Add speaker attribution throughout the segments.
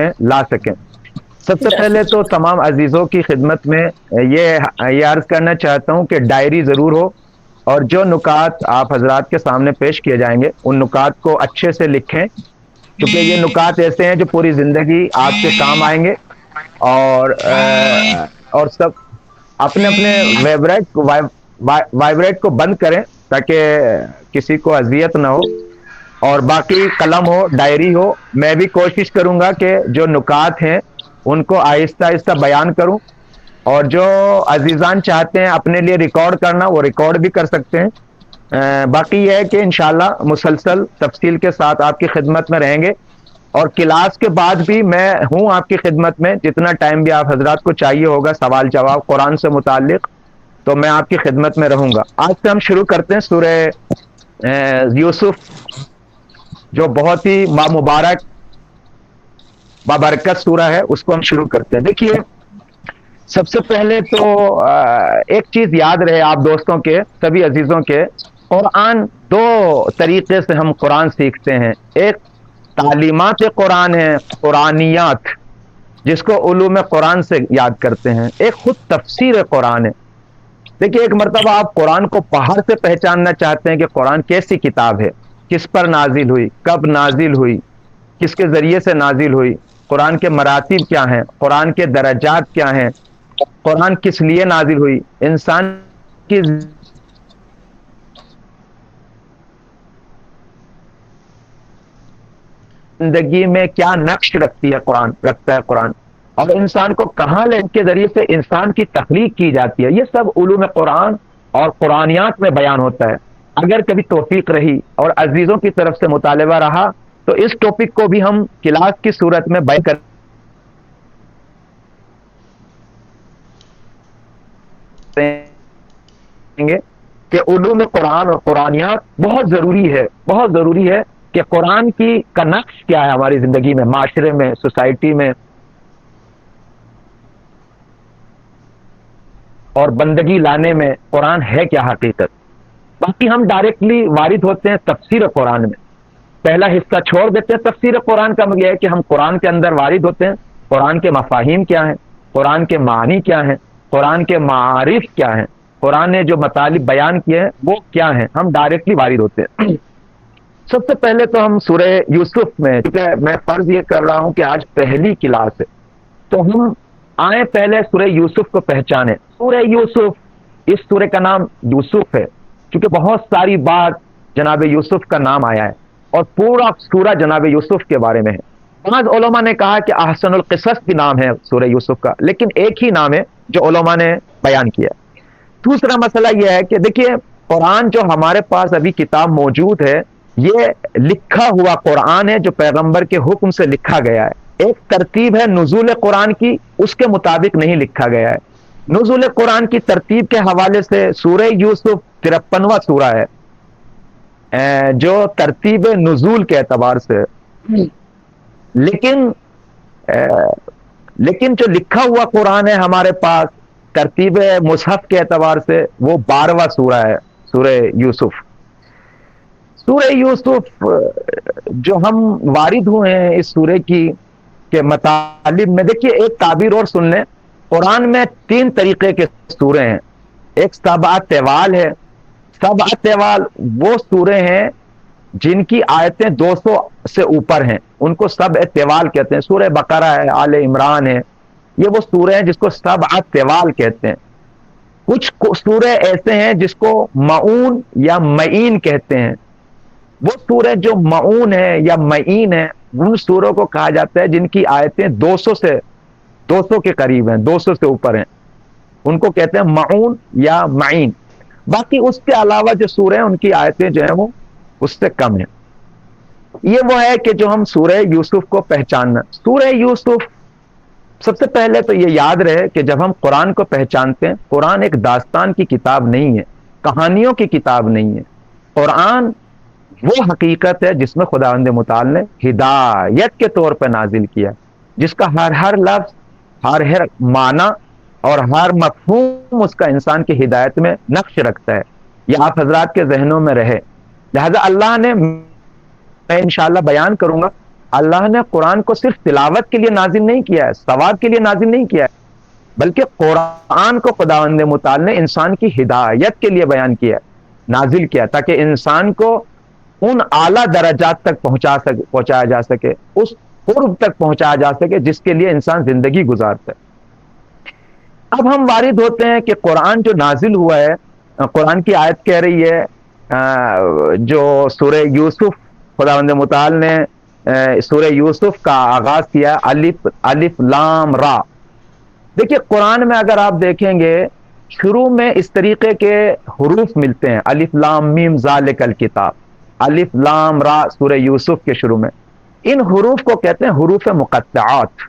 Speaker 1: میں لا سکیں۔ سب سے پہلے تو تمام عزیزوں کی خدمت میں یہ عرض کرنا چاہتا ہوں کہ ڈائری ضرور ہو، اور جو نکات آپ حضرات کے سامنے پیش کیے جائیں گے ان نکات کو اچھے سے لکھیں، کیونکہ یہ نکات ایسے ہیں جو پوری زندگی آپ کے کام آئیں گے۔ اور سب اپنے اپنے وائبریٹ کو بند کریں تاکہ کسی کو اذیت نہ ہو، اور باقی قلم ہو، ڈائری ہو۔ میں بھی کوشش کروں گا کہ جو نکات ہیں ان کو آہستہ آہستہ بیان کروں، اور جو عزیزان چاہتے ہیں اپنے لیے ریکارڈ کرنا وہ ریکارڈ بھی کر سکتے ہیں۔ باقی یہ ہے کہ انشاءاللہ مسلسل تفصیل کے ساتھ آپ کی خدمت میں رہیں گے، اور کلاس کے بعد بھی میں ہوں آپ کی خدمت میں، جتنا ٹائم بھی آپ حضرات کو چاہیے ہوگا سوال جواب قرآن سے متعلق تو میں آپ کی خدمت میں رہوں گا۔ آج سے ہم شروع کرتے ہیں سورہ یوسف، جو بہت ہی مبارک بابرکت سورہ ہے، اس کو ہم شروع کرتے ہیں۔ دیکھیے، سب سے پہلے تو ایک چیز یاد رہے آپ دوستوں کے، سبھی عزیزوں کے، قرآن دو طریقے سے ہم قرآن سیکھتے ہیں۔ ایک تعلیمات قرآن ہے، قرآنیات، جس کو علوم قرآن سے یاد کرتے ہیں۔ ایک خود تفسیر قرآن ہے۔ دیکھیے، ایک مرتبہ آپ قرآن کو باہر سے پہچاننا چاہتے ہیں کہ قرآن کیسی کتاب ہے، کس پر نازل ہوئی، کب نازل ہوئی، کس کے ذریعے سے نازل ہوئی، قرآن کے مراتب کیا ہیں، قرآن کے درجات کیا ہیں، قرآن کس لیے نازل ہوئی، انسان کی زندگی میں کیا نقش رکھتا ہے قرآن، اور انسان کو کہاں لے کے ذریعے سے انسان کی تخلیق کی جاتی ہے، یہ سب علوم قرآن اور قرآنیات میں بیان ہوتا ہے۔ اگر کبھی توفیق رہی اور عزیزوں کی طرف سے مطالبہ رہا تو اس ٹاپک کو بھی ہم کلاس کی صورت میں بیان کریں گے کہ علوم قرآن اور قرآنیات بہت ضروری ہے، بہت ضروری ہے کہ قرآن کا نقش کیا ہے ہماری زندگی میں، معاشرے میں، سوسائٹی میں اور بندگی لانے میں قرآن ہے کیا حقیقت۔ باقی ہم ڈائریکٹلی وارد ہوتے ہیں تفسیر قرآن میں، پہلا حصہ چھوڑ دیتے ہیں۔ تفسیر قرآن کا مطلب یہ ہے کہ ہم قرآن کے اندر وارد ہوتے ہیں، قرآن کے مفاہیم کیا ہیں، قرآن کے معنی کیا ہیں، قرآن کے معارف کیا ہیں، قرآن نے جو مطالب بیان کیے ہیں وہ کیا ہیں، ہم ڈائریکٹلی وارد ہوتے ہیں۔ سب سے پہلے تو ہم سورہ یوسف میں، کیونکہ میں فرض یہ کر رہا ہوں کہ آج پہلی کلاس ہے، تو ہم آئیں پہلے سورہ یوسف کو پہچانیں۔ سورہ یوسف، اس سورہ کا نام یوسف ہے کیونکہ بہت ساری بات جناب یوسف کا نام آیا ہے، اور پورا سورہ جناب یوسف کے بارے میں ہے۔ بعض علماء نے کہا کہ احسن القصص بھی نام ہے سورہ یوسف کا، لیکن ایک ہی نام ہے جو علماء نے بیان کیا۔ دوسرا مسئلہ یہ ہے کہ دیکھیے، قرآن جو ہمارے پاس ابھی کتاب موجود ہے، یہ لکھا ہوا قرآن ہے جو پیغمبر کے حکم سے لکھا گیا ہے۔ ایک ترتیب ہے نزول قرآن کی، اس کے مطابق نہیں لکھا گیا ہے۔ نزول قرآن کی ترتیب کے حوالے سے سورہ یوسف 53واں سورہ ہے جو ترتیب نزول کے اعتبار سے، لیکن جو لکھا ہوا قرآن ہے ہمارے پاس ترتیب مصحف کے اعتبار سے، وہ 12واں سورہ ہے، سورہ یوسف۔ سورہ یوسف جو ہم وارد ہوئے ہیں اس سورہ کی کے مطالب میں، دیکھیے ایک تعبیر اور سن لیں، قرآن میں 3 طریقے کے سورے ہیں۔ ایک سبع طوال ہے۔ سبع طوال وہ سورے ہیں جن کی آیتیں 200 سے اوپر ہیں، ان کو سبع طوال کہتے ہیں۔ سورہ بقرہ ہے، آل عمران ہے، یہ وہ سورے ہیں جس کو سبع طوال کہتے ہیں۔ کچھ سورے ایسے ہیں جس کو معون یا معین کہتے ہیں۔ وہ سورے جو معون ہے یا معین ہے، ان سوروں کو کہا جاتا ہے جن کی آیتیں 200 کے قریب ہیں، 200 سے اوپر ہیں، ان کو کہتے ہیں معون یا معین۔ باقی اس کے علاوہ جو سورے ہیں ان کی آیتیں جو ہیں وہ اس سے کم ہیں۔ یہ وہ ہے کہ جو ہم سورہ یوسف کو پہچاننا۔ سورہ یوسف، سب سے پہلے تو یہ یاد رہے کہ جب ہم قرآن کو پہچانتے ہیں، قرآن ایک داستان کی کتاب نہیں ہے، کہانیوں کی کتاب نہیں ہے۔ قرآن وہ حقیقت ہے جس میں خداوند متعال نے ہدایت کے طور پہ نازل کیا، جس کا ہر لفظ، ہر معنی اور ہر مفہوم اس کا انسان کی ہدایت میں نقش رکھتا ہے۔ یہ آپ حضرات کے ذہنوں میں رہے۔ لہذا اللہ نے، میں انشاءاللہ بیان کروں گا اللہ نے قرآن کو صرف تلاوت کے لیے نازل نہیں کیا ہے، ثواب کے لیے نازل نہیں کیا ہے، بلکہ قرآن کو خداوند متعال نے انسان کی ہدایت کے لیے بیان کیا ہے، نازل کیا، تاکہ انسان کو ان اعلیٰ درجات تک پہنچایا جا سکے، اس قرب تک پہنچایا جا سکے جس کے لیے انسان زندگی گزارتا ہے۔ اب ہم وارد ہوتے ہیں کہ قرآن جو نازل ہوا ہے، قرآن کی آیت کہہ رہی ہے، جو سورہ یوسف، خداوند متعال نے سورہ یوسف کا آغاز کیا، الف لام را۔ دیکھیے قرآن میں اگر آپ دیکھیں گے، شروع میں اس طریقے کے حروف ملتے ہیں، الف لام میم ذالک الکتاب، الف لام را سورہ یوسف کے شروع میں۔ ان حروف کو کہتے ہیں حروف مقطعات۔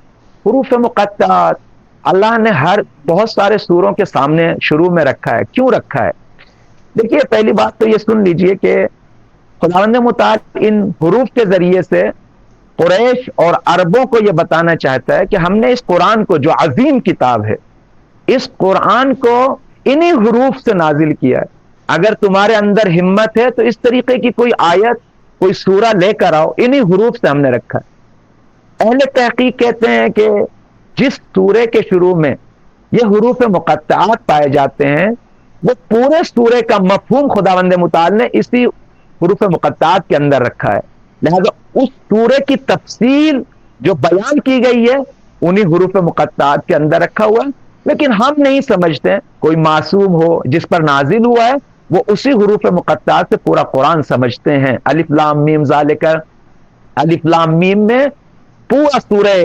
Speaker 1: حروف مقطعات اللہ نے بہت سارے سوروں کے سامنے شروع میں رکھا ہے۔ کیوں رکھا ہے؟ دیکھیے پہلی بات تو یہ سن لیجئے کہ خداوند متعال ان حروف کے ذریعے سے قریش اور عربوں کو یہ بتانا چاہتا ہے کہ ہم نے اس قرآن کو، جو عظیم کتاب ہے، اس قرآن کو انہی حروف سے نازل کیا ہے۔ اگر تمہارے اندر ہمت ہے تو اس طریقے کی کوئی آیت، کوئی سورہ لے کر آؤ، انہی حروف سے ہم نے رکھا ہے۔ اہل تحقیق کہتے ہیں کہ جس سورے کے شروع میں یہ حروف مقطعات پائے جاتے ہیں، وہ پورے سورے کا مفہوم خداوند متعال نے اسی حروف مقطعات کے اندر رکھا ہے، لہذا اس سورے کی تفصیل جو بیان کی گئی ہے انہی حروف مقطعات کے اندر رکھا ہوا ہے۔ لیکن ہم نہیں سمجھتے کوئی معصوم ہو جس پر نازل ہوا ہے وہ اسی حروف مقطعات سے پورا قرآن سمجھتے ہیں۔ الف لام میم ذالک، الف لام میم میں پورا سورہ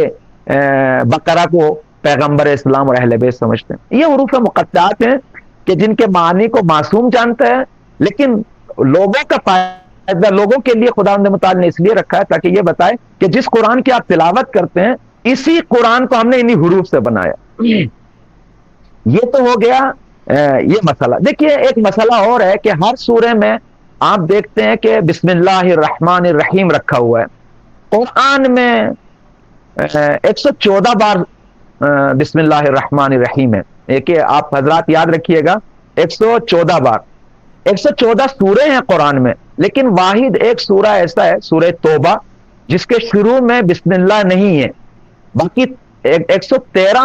Speaker 1: بقرہ کو پیغمبر اسلام اور اہل بیت سمجھتے ہیں۔ یہ حروف مقطعات ہیں کہ جن کے معنی کو معصوم جانتا ہے، لیکن لوگوں کا فائدہ، لوگوں کے لیے خداوند متعال نے اس لیے رکھا ہے تاکہ یہ بتائے کہ جس قرآن کی آپ تلاوت کرتے ہیں، اسی قرآن کو ہم نے انہی حروف سے بنایا۔ یہ تو ہو گیا یہ مسئلہ۔ دیکھیے ایک مسئلہ اور ہے کہ ہر سورے میں آپ دیکھتے ہیں کہ بسم اللہ الرحمن الرحیم رکھا ہوا ہے۔ قرآن میں 114 بار بسم اللہ الرحمن الرحیم ہے، ایک آپ حضرات یاد رکھیے گا، 114 بار، 114 سورے ہیں قرآن میں، لیکن واحد ایک سورہ ایسا ہے، سورہ توبہ، جس کے شروع میں بسم اللہ نہیں ہے۔ باقی 113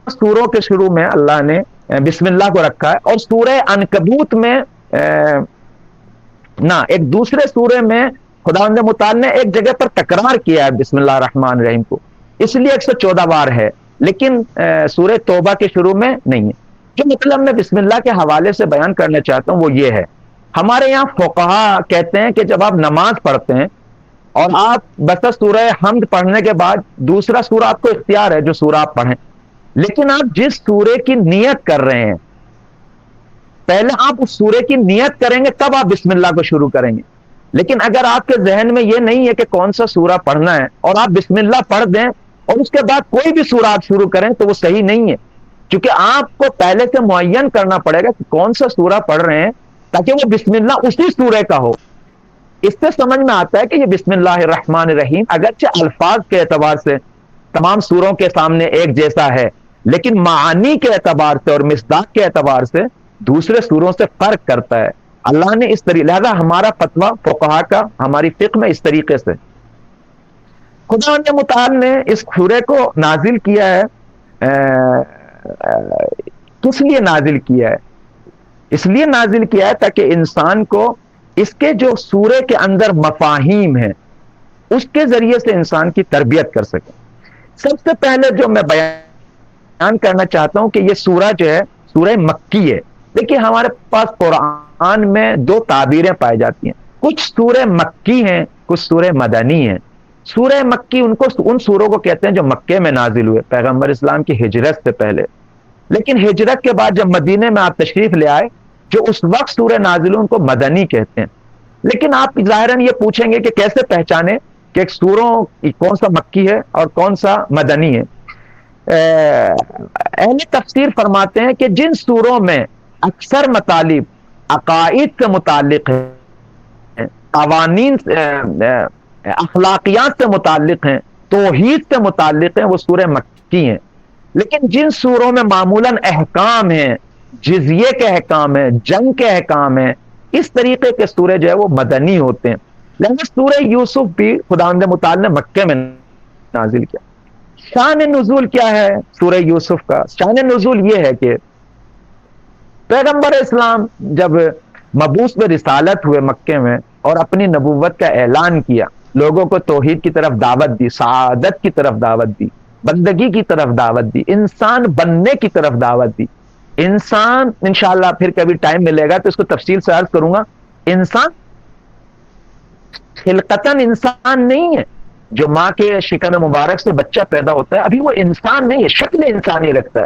Speaker 1: سوروں کے شروع میں اللہ نے بسم اللہ کو رکھا ہے، اور سورہ عنکبوت میں ایک دوسرے سورے میں خداوند متعال نے ایک جگہ پر تکرار کیا ہے بسم اللہ الرحمن الرحیم کو، اس لیے 114 بار ہے، لیکن سورہ توبہ کے شروع میں نہیں ہے۔ جو مطلب میں بسم اللہ کے حوالے سے بیان کرنا چاہتا ہوں وہ یہ ہے، ہمارے یہاں فقہا کہتے ہیں کہ جب آپ نماز پڑھتے ہیں اور آپ بس سورہ حمد پڑھنے کے بعد دوسرا سورہ آپ کو اختیار ہے جو سورہ آپ پڑھیں، لیکن آپ جس سورے کی نیت کر رہے ہیں پہلے آپ اس سورے کی نیت کریں گے، تب آپ بسم اللہ کو شروع کریں گے۔ لیکن اگر آپ کے ذہن میں یہ نہیں ہے کہ کون سا سورہ پڑھنا ہے اور آپ بسم اللہ پڑھ دیں اور اس کے بعد کوئی بھی سورہ آپ شروع کریں تو وہ صحیح نہیں ہے، کیونکہ آپ کو پہلے سے معین کرنا پڑے گا کہ کون سا سورہ پڑھ رہے ہیں تاکہ وہ بسم اللہ اسی سورے کا ہو۔ اس سے سمجھ میں آتا ہے کہ یہ بسم اللہ الرحمن الرحیم اگرچہ الفاظ کے اعتبار سے تمام سوروں کے سامنے ایک جیسا ہے، لیکن معانی کے اعتبار سے اور مصداق کے اعتبار سے دوسرے سوروں سے فرق کرتا ہے۔ اللہ نے اس طریقے، لہذا ہمارا فتویٰ فقہا کا ہماری فقہ میں اس طریقے سے، خداوند متعال نے اس سورے کو نازل کیا ہے، کس لیے نازل کیا ہے؟ اس لیے نازل کیا ہے تاکہ انسان کو اس کے جو سورے کے اندر مفاہیم ہیں اس کے ذریعے سے انسان کی تربیت کر سکے۔ سب سے پہلے جو میں بیان کرنا چاہتا ہوں کہ یہ سورہ جو ہے سورہ مکی ہے۔ دیکھیے ہمارے پاس قرآن میں دو تعبیریں پائی جاتی ہیں، کچھ سورہ مکی ہیں، کچھ سورہ مدنی ہیں۔ سورہ مکی ان سوروں کو کہتے ہیں جو مکے میں نازل ہوئے پیغمبر اسلام کی ہجرت سے پہلے، لیکن ہجرت کے بعد جب مدینے میں آپ تشریف لے آئے، جو اس وقت سورہ نازل ان کو مدنی کہتے ہیں۔ لیکن آپ ظاہراً یہ پوچھیں گے کہ کیسے پہچانے کہ ایک سوروں کون سا مکی ہے اور کون سا مدنی ہے؟ اہل تفسیر فرماتے ہیں کہ جن سوروں میں اکثر مطالب عقائد سے متعلق ہیں، قوانین اخلاقیات سے متعلق ہیں، توحید سے متعلق ہیں، وہ سورہ مکی ہیں۔ لیکن جن سوروں میں معمولاً احکام ہیں، جزیے کے احکام ہیں، جنگ کے احکام ہیں، اس طریقے کے سورے جو ہے وہ مدنی ہوتے ہیں۔ لہذا سورہ یوسف بھی خداوند متعال نے مکے میں نازل کیا. شان نزول کیا ہے سورہ یوسف کا؟ شان نزول یہ ہے کہ پیغمبر اسلام جب مبعوث بے رسالت ہوئے مکے میں اور اپنی نبوت کا اعلان کیا، لوگوں کو توحید کی طرف دعوت دی، سعادت کی طرف دعوت دی، بندگی کی طرف دعوت دی، انسان بننے کی طرف دعوت دی. انسان انشاءاللہ پھر کبھی ٹائم ملے گا تو اس کو تفصیل سے عرض کروں گا. انسان خلقتاً انسان نہیں ہے. جو ماں کے شکم مبارک سے بچہ پیدا ہوتا ہے ابھی وہ انسان نہیں ہے، شکل انسانی رکھتا ہے.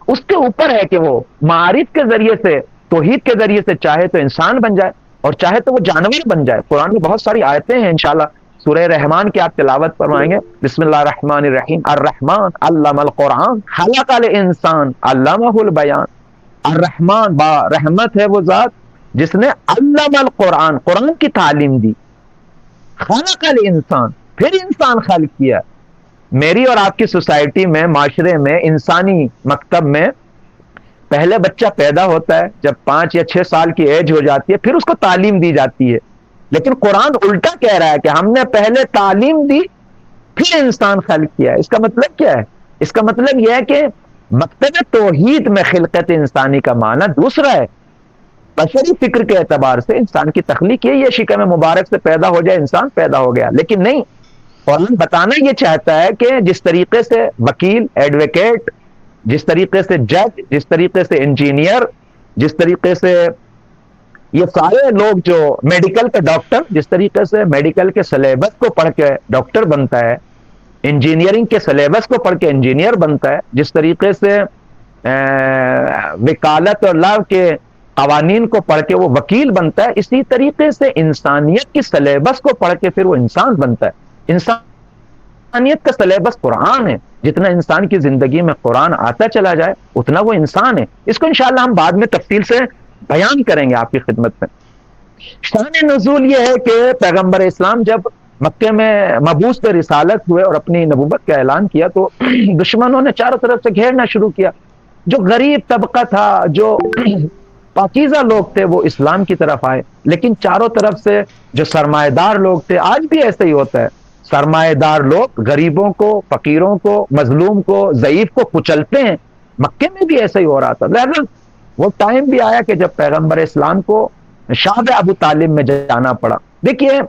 Speaker 1: اس کے اوپر ہے کہ وہ معارف کے ذریعے سے، توحید کے ذریعے سے چاہے تو انسان بن جائے اور چاہے تو وہ جانور بن جائے. قرآن میں بہت ساری آیتیں ہیں، انشاءاللہ سورہ رحمان کی آپ تلاوت فرمائیں گے. بسم اللہ الرحمن الرحیم. الرحمن علم القرآن خلق الانسان علمہ البیان. الرحمن با رحمت ہے وہ ذات جس نے علم القرآن، قرآن کی تعلیم دی. خلق الانسان، پھر انسان خلق کیا. میری اور آپ کی سوسائٹی میں، معاشرے میں، انسانی مکتب میں پہلے بچہ پیدا ہوتا ہے، جب 5 یا 6 سال کی ایج ہو جاتی ہے پھر اس کو تعلیم دی جاتی ہے. لیکن قرآن الٹا کہہ رہا ہے کہ ہم نے پہلے تعلیم دی پھر انسان خلق کیا. اس کا مطلب کیا ہے؟ اس کا مطلب یہ ہے کہ مکتب توحید میں خلقت انسانی کا معنی دوسرا ہے. بشری فکر کے اعتبار سے انسان کی تخلیق یہی ہے، شکم مبارک سے پیدا ہو جائے انسان پیدا ہو گیا. لیکن نہیں، قرآن بتانا یہ چاہتا ہے کہ جس طریقے سے وکیل، ایڈوکیٹ، جس طریقے سے جج، جس طریقے سے انجینئر، جس طریقے سے یہ سارے لوگ جو میڈیکل کے ڈاکٹر، جس طریقے سے میڈیکل کے سلیبس کو پڑھ کے ڈاکٹر بنتا ہے، انجینئرنگ کے سلیبس کو پڑھ کے انجینئر بنتا ہے، جس طریقے سے وکالت اور لاء کے قوانین کو پڑھ کے وہ وکیل بنتا ہے، اسی طریقے سے انسانیت کی سلیبس کو پڑھ کے پھر وہ انسان بنتا ہے. انسانیت کا سلیبس قرآن ہے. جتنا انسان کی زندگی میں قرآن آتا چلا جائے اتنا وہ انسان ہے. اس کو انشاءاللہ ہم بعد میں تفصیل سے بیان کریں گے آپ کی خدمت میں. شان نزول یہ ہے کہ پیغمبر اسلام جب مکے میں مبعوث پہ رسالت ہوئے اور اپنی نبوت کا اعلان کیا تو دشمنوں نے چاروں طرف سے گھیرنا شروع کیا. جو غریب طبقہ تھا، جو پاکیزہ لوگ تھے، وہ اسلام کی طرف آئے. لیکن چاروں طرف سے جو سرمایہ دار لوگ تھے، آج بھی ایسے ہی ہوتا ہے، سرمایہ دار لوگ غریبوں کو، فقیروں کو، مظلوم کو، ضعیف کو کچلتے ہیں. مکے میں بھی ایسا ہی ہو رہا تھا. لہذا وہ ٹائم بھی آیا کہ جب پیغمبر اسلام کو شعب ابو طالب میں جانا پڑا. دیکھیے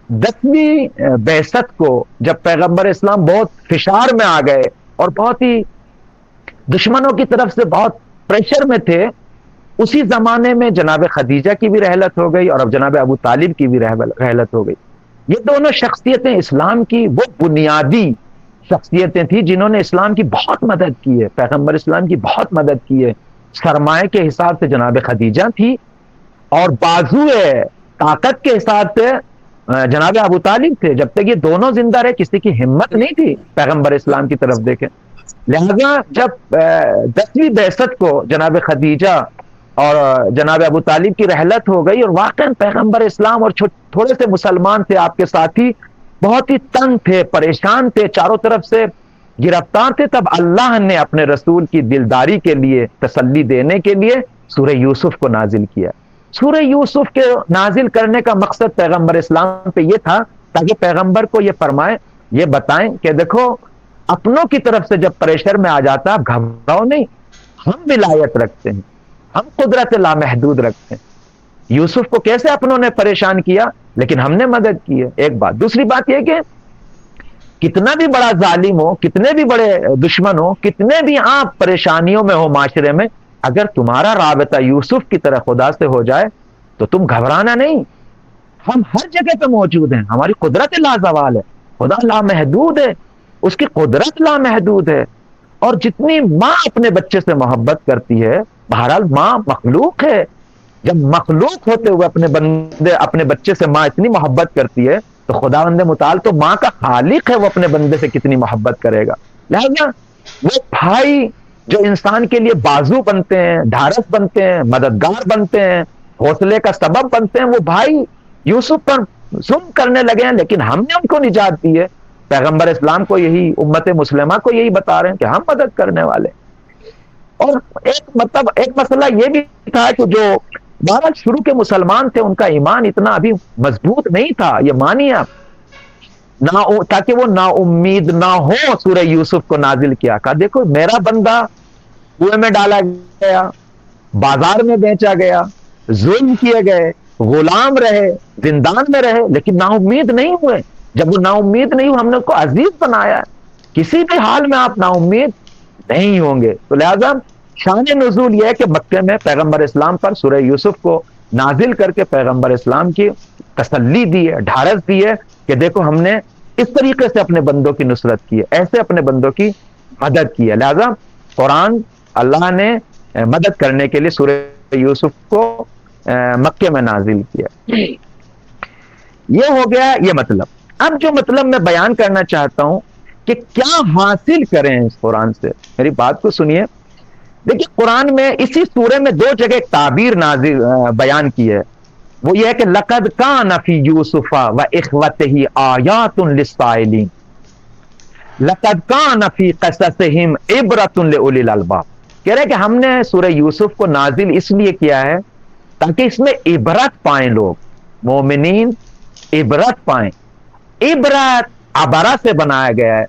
Speaker 1: 10ویں بعثت کو جب پیغمبر اسلام بہت فشار میں آ گئے اور بہت ہی دشمنوں کی طرف سے بہت پریشر میں تھے، اسی زمانے میں جناب خدیجہ کی بھی رحلت ہو گئی اور اب جناب ابو طالب کی بھی رحلت ہو گئی. یہ دونوں شخصیتیں اسلام کی وہ بنیادی شخصیتیں تھیں جنہوں نے اسلام کی بہت مدد کی ہے، پیغمبر اسلام کی بہت مدد کی ہے. سرمایہ کے حساب سے جناب خدیجہ تھی اور بازو طاقت کے حساب سے جناب ابو طالب تھے. جب تک یہ دونوں زندہ رہے کسی کی ہمت نہیں تھی پیغمبر اسلام کی طرف دیکھیں. لہذا جب 10ویں بعثت کو جناب خدیجہ اور جناب ابو طالب کی رحلت ہو گئی اور واقعاً پیغمبر اسلام اور تھوڑے سے مسلمان تھے آپ کے ساتھی بہت ہی تنگ تھے، پریشان تھے، چاروں طرف سے گرفتار تھے، تب اللہ نے اپنے رسول کی دلداری کے لیے، تسلی دینے کے لیے سورہ یوسف کو نازل کیا. سورہ یوسف کے نازل کرنے کا مقصد پیغمبر اسلام پہ یہ تھا تاکہ پیغمبر کو یہ فرمائیں، یہ بتائیں کہ دیکھو اپنوں کی طرف سے جب پریشر میں آ جاتا آپ گھبراؤ نہیں، ہم ولایت رکھتے ہیں، ہم قدرت لامحدود رکھتے ہیں. یوسف کو کیسے اپنوں نے پریشان کیا لیکن ہم نے مدد کی ہے، ایک بات. دوسری بات یہ کہ کتنا بھی بڑا ظالم ہو، کتنے بھی بڑے دشمن ہو، کتنے بھی آپ پریشانیوں میں ہو معاشرے میں، اگر تمہارا رابطہ یوسف کی طرح خدا سے ہو جائے تو تم گھبرانا نہیں. ہم ہر جگہ پہ موجود ہیں، ہماری قدرت لازوال ہے، خدا لامحدود ہے، اس کی قدرت لامحدود ہے. اور جتنی ماں اپنے بچے سے محبت کرتی ہے، بہرحال ماں مخلوق ہے، جب مخلوق ہوتے ہوئے اپنے بچے سے ماں اتنی محبت کرتی ہے تو خداوند متعال تو ماں کا خالق ہے، وہ اپنے بندے سے کتنی محبت کرے گا. لہذا وہ بھائی جو انسان کے لیے بازو بنتے ہیں، ڈھارس بنتے ہیں، مددگار بنتے ہیں، حوصلے کا سبب بنتے ہیں، وہ بھائی یوسف پر ظلم کرنے لگے ہیں لیکن ہم نے ان کو نجات دی ہے. پیغمبر اسلام کو یہی، امت مسلمہ کو یہی بتا رہے ہیں کہ ہم مدد کرنے والے. اور ایک مسئلہ یہ بھی تھا کہ جو بہرحال شروع کے مسلمان تھے، ان کا ایمان اتنا ابھی مضبوط نہیں تھا، یہ مانیے آپ، تاکہ وہ نا امید نہ ہو سورہ یوسف کو نازل کیا، کہا دیکھو میرا بندہ کنویں میں ڈالا گیا، بازار میں بیچا گیا، ظلم کیے گئے، غلام رہے، زندان میں رہے، لیکن نا امید نہیں ہوئے۔ جب وہ نا امید نہیں ہوئے، ہم نے اس کو عزیز بنایا ہے۔ کسی بھی حال میں آپ نا امید نہیں ہوں گے۔ تو لہذا شان نزول یہ ہے کہ مکے میں پیغمبر اسلام پر سورہ یوسف کو نازل کر کے پیغمبر اسلام کی تسلی دی ہے، ڈھارس دی ہے کہ دیکھو ہم نے اس طریقے سے اپنے بندوں کی نصرت کی ہے، ایسے اپنے بندوں کی مدد کی ہے۔ لہذا قرآن اللہ نے مدد کرنے کے لیے سورہ یوسف کو مکے میں نازل کیا۔ یہ ہو گیا یہ مطلب۔ اب جو مطلب میں بیان کرنا چاہتا ہوں کہ کیا حاصل کریں اس قرآن سے، میری بات کو سنیے۔ دیکھیے قرآن میں اسی سورے میں دو جگہ ایک تعبیر نازل بیان کی ہے، وہ یہ ہے کہ لقد کان فی یوسف و اخوتہ آیات للسائلین، لقد کان فی قصصہم عبرۃ لأولی الالباب۔ کہہ رہے کہ ہم نے سورہ یوسف کو نازل اس لیے کیا ہے تاکہ اس میں عبرت پائیں، لوگ مومنین عبرت پائیں۔ عبرت عبرہ سے بنایا گیا ہے،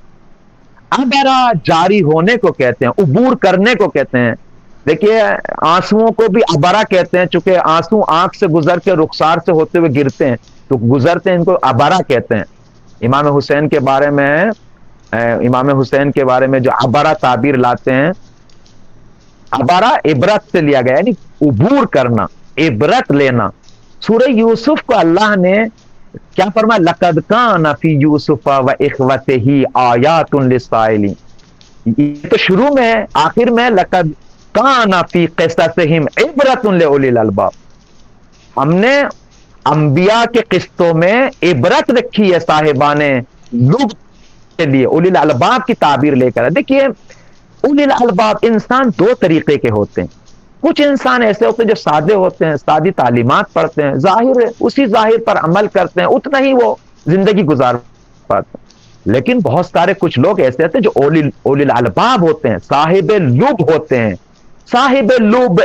Speaker 1: عبرہ جاری ہونے کو کہتے ہیں، عبور کرنے کو کہتے ہیں۔ دیکھیے آنسوؤں کو بھی عبرہ کہتے ہیں، چونکہ آنسو آنکھ سے گزر کے رخسار سے ہوتے ہوئے گرتے ہیں تو گزرتے ہیں، ان کو عبرہ کہتے ہیں۔ امام حسین کے بارے میں جو عبرہ تعبیر لاتے ہیں، عبرہ عبرت سے لیا گیا، یعنی عبور کرنا، عبرت لینا۔ سورہ یوسف کو اللہ نے کیا فرمایا؟ لقد کان فی یوسف و اخوتہ آیات للسائلین۔ یہ تو شروع میں ہے، آخر میں لقد کان فی قصصہم عبرۃ لأولی الالباب۔ ہم نے انبیاء کے قصوں میں عبرت رکھی ہے صاحبان لب کے لیے، اولی الالباب کی تعبیر لے کر۔ دیکھیے اولی الالباب انسان دو طریقے کے ہوتے ہیں۔ کچھ انسان ایسے ہوتے ہیں جو سادے ہوتے ہیں، سادی تعلیمات پڑھتے ہیں، ظاہر ہے اسی ظاہر پر عمل کرتے ہیں، اتنا ہی وہ زندگی گزار پاتے ہیں۔ لیکن بہت سارے کچھ لوگ ایسے ہوتے ہیں جو اولی الالباب ہوتے ہیں، صاحب لب ہوتے ہیں۔ صاحب لب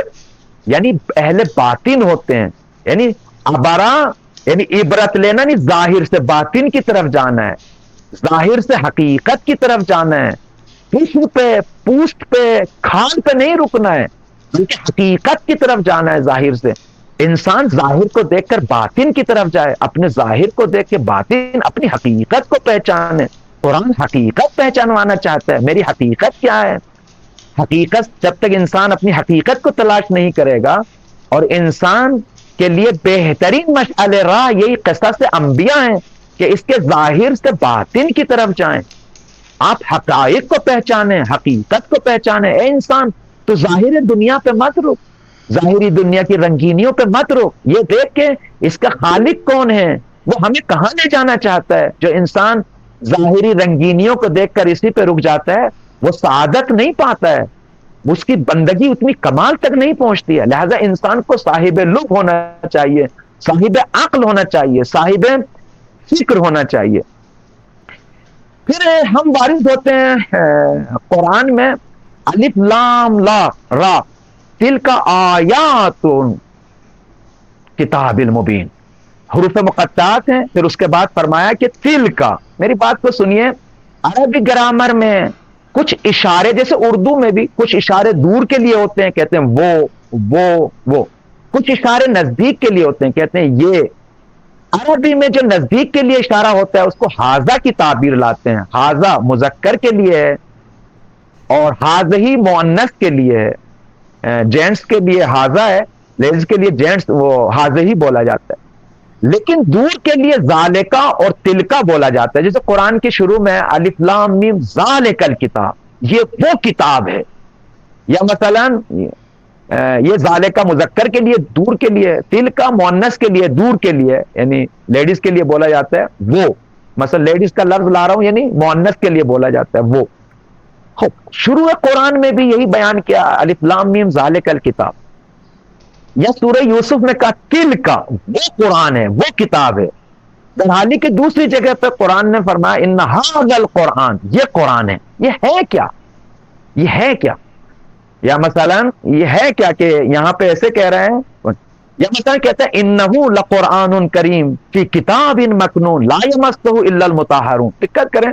Speaker 1: یعنی اہل باطن ہوتے ہیں، یعنی عبرہ یعنی عبرت لینا، نہیں ظاہر سے باطن کی طرف جانا ہے، ظاہر سے حقیقت کی طرف جانا ہے، جسم پہ پوسٹ پہ کھال پہ نہیں رکنا ہے، بلکہ حقیقت کی طرف جانا ہے۔ ظاہر سے انسان ظاہر کو دیکھ کر باطن کی طرف جائے، اپنے ظاہر کو دیکھ کے باطن اپنی حقیقت کو پہچانے۔ قرآن حقیقت پہچانوانا چاہتا ہے، میری حقیقت کیا ہے۔ حقیقت جب تک انسان اپنی حقیقت کو تلاش نہیں کرے گا، اور انسان کے لیے بہترین مشعل راہ یہی قصص انبیاء ہیں کہ اس کے ظاہر سے باطن کی طرف جائیں، آپ حقائق کو پہچانیں، حقیقت کو پہچانیں۔ اے انسان تو ظاہر دنیا پہ مت رک، ظاہری دنیا کی رنگینیوں پہ مت رک، یہ دیکھ کے اس کا خالق کون ہے، وہ ہمیں کہاں لے جانا چاہتا ہے۔ جو انسان ظاہری رنگینیوں کو دیکھ کر اسی پہ رک جاتا ہے، وہ سعادت نہیں پاتا ہے، اس کی بندگی اتنی کمال تک نہیں پہنچتی ہے۔ لہذا انسان کو صاحب لب ہونا چاہیے، صاحب عقل ہونا چاہیے، صاحب فکر ہونا چاہیے۔ پھر ہم وارد ہوتے ہیں قرآن میں الف لام لا را تلک آیات کتاب المبین، حروف مقطعات ہیں۔ پھر اس کے بعد فرمایا کہ تلک، میری بات کو سنیے، عربی گرامر میں کچھ اشارے، جیسے اردو میں بھی کچھ اشارے دور کے لیے ہوتے ہیں، کہتے ہیں وہ، کچھ اشارے نزدیک کے لیے ہوتے ہیں، کہتے ہیں یہ۔ عربی میں جو نزدیک کے لیے اشارہ ہوتا ہے اس کو حاذا کی تعبیر لاتے ہیں۔ حاذا مذکر کے لیے ہے اور حاذہی مؤنث کے لیے ہے، جینٹس کے لیے حاذا ہے، لیڈیز کے لیے جینٹس وہ حاذہی بولا جاتا ہے۔ لیکن دور کے لیے ذالکا اور تلکا بولا جاتا ہے، جیسے قرآن کے شروع میں الف لام میم ذالک الکتاب، یہ وہ کتاب ہے، یا مثلا یہ ذالکا مذکر کے لیے دور کے لیے، تلکا مؤنث کے لیے دور کے لیے، یعنی لیڈیز کے لیے بولا جاتا ہے وہ، مثلا لیڈیز کا لفظ لا رہا ہوں، یعنی مؤنث کے لیے بولا جاتا ہے وہ۔ شروع قرآن میں بھی یہی بیان کیا الف لام میم ذالک الکتاب، یا سورہ یوسف میں کہا تلکا، وہ قرآن ہے، وہ کتاب ہے۔ درحالی کی دوسری جگہ پہ قرآن نے فرمایا ان ھذا القرآن، یہ قرآن ہے۔ یہ ہے کیا؟ یہ ہے کیا؟ یا مثلا یہ ہے کیا کہ یہاں پہ ایسے کہہ رہے ہیں یا مثلا کہتا ہے انہو لقرآن کریم فی کتاب مکنون لا یمسہ الا المطہرون. دقت کریں،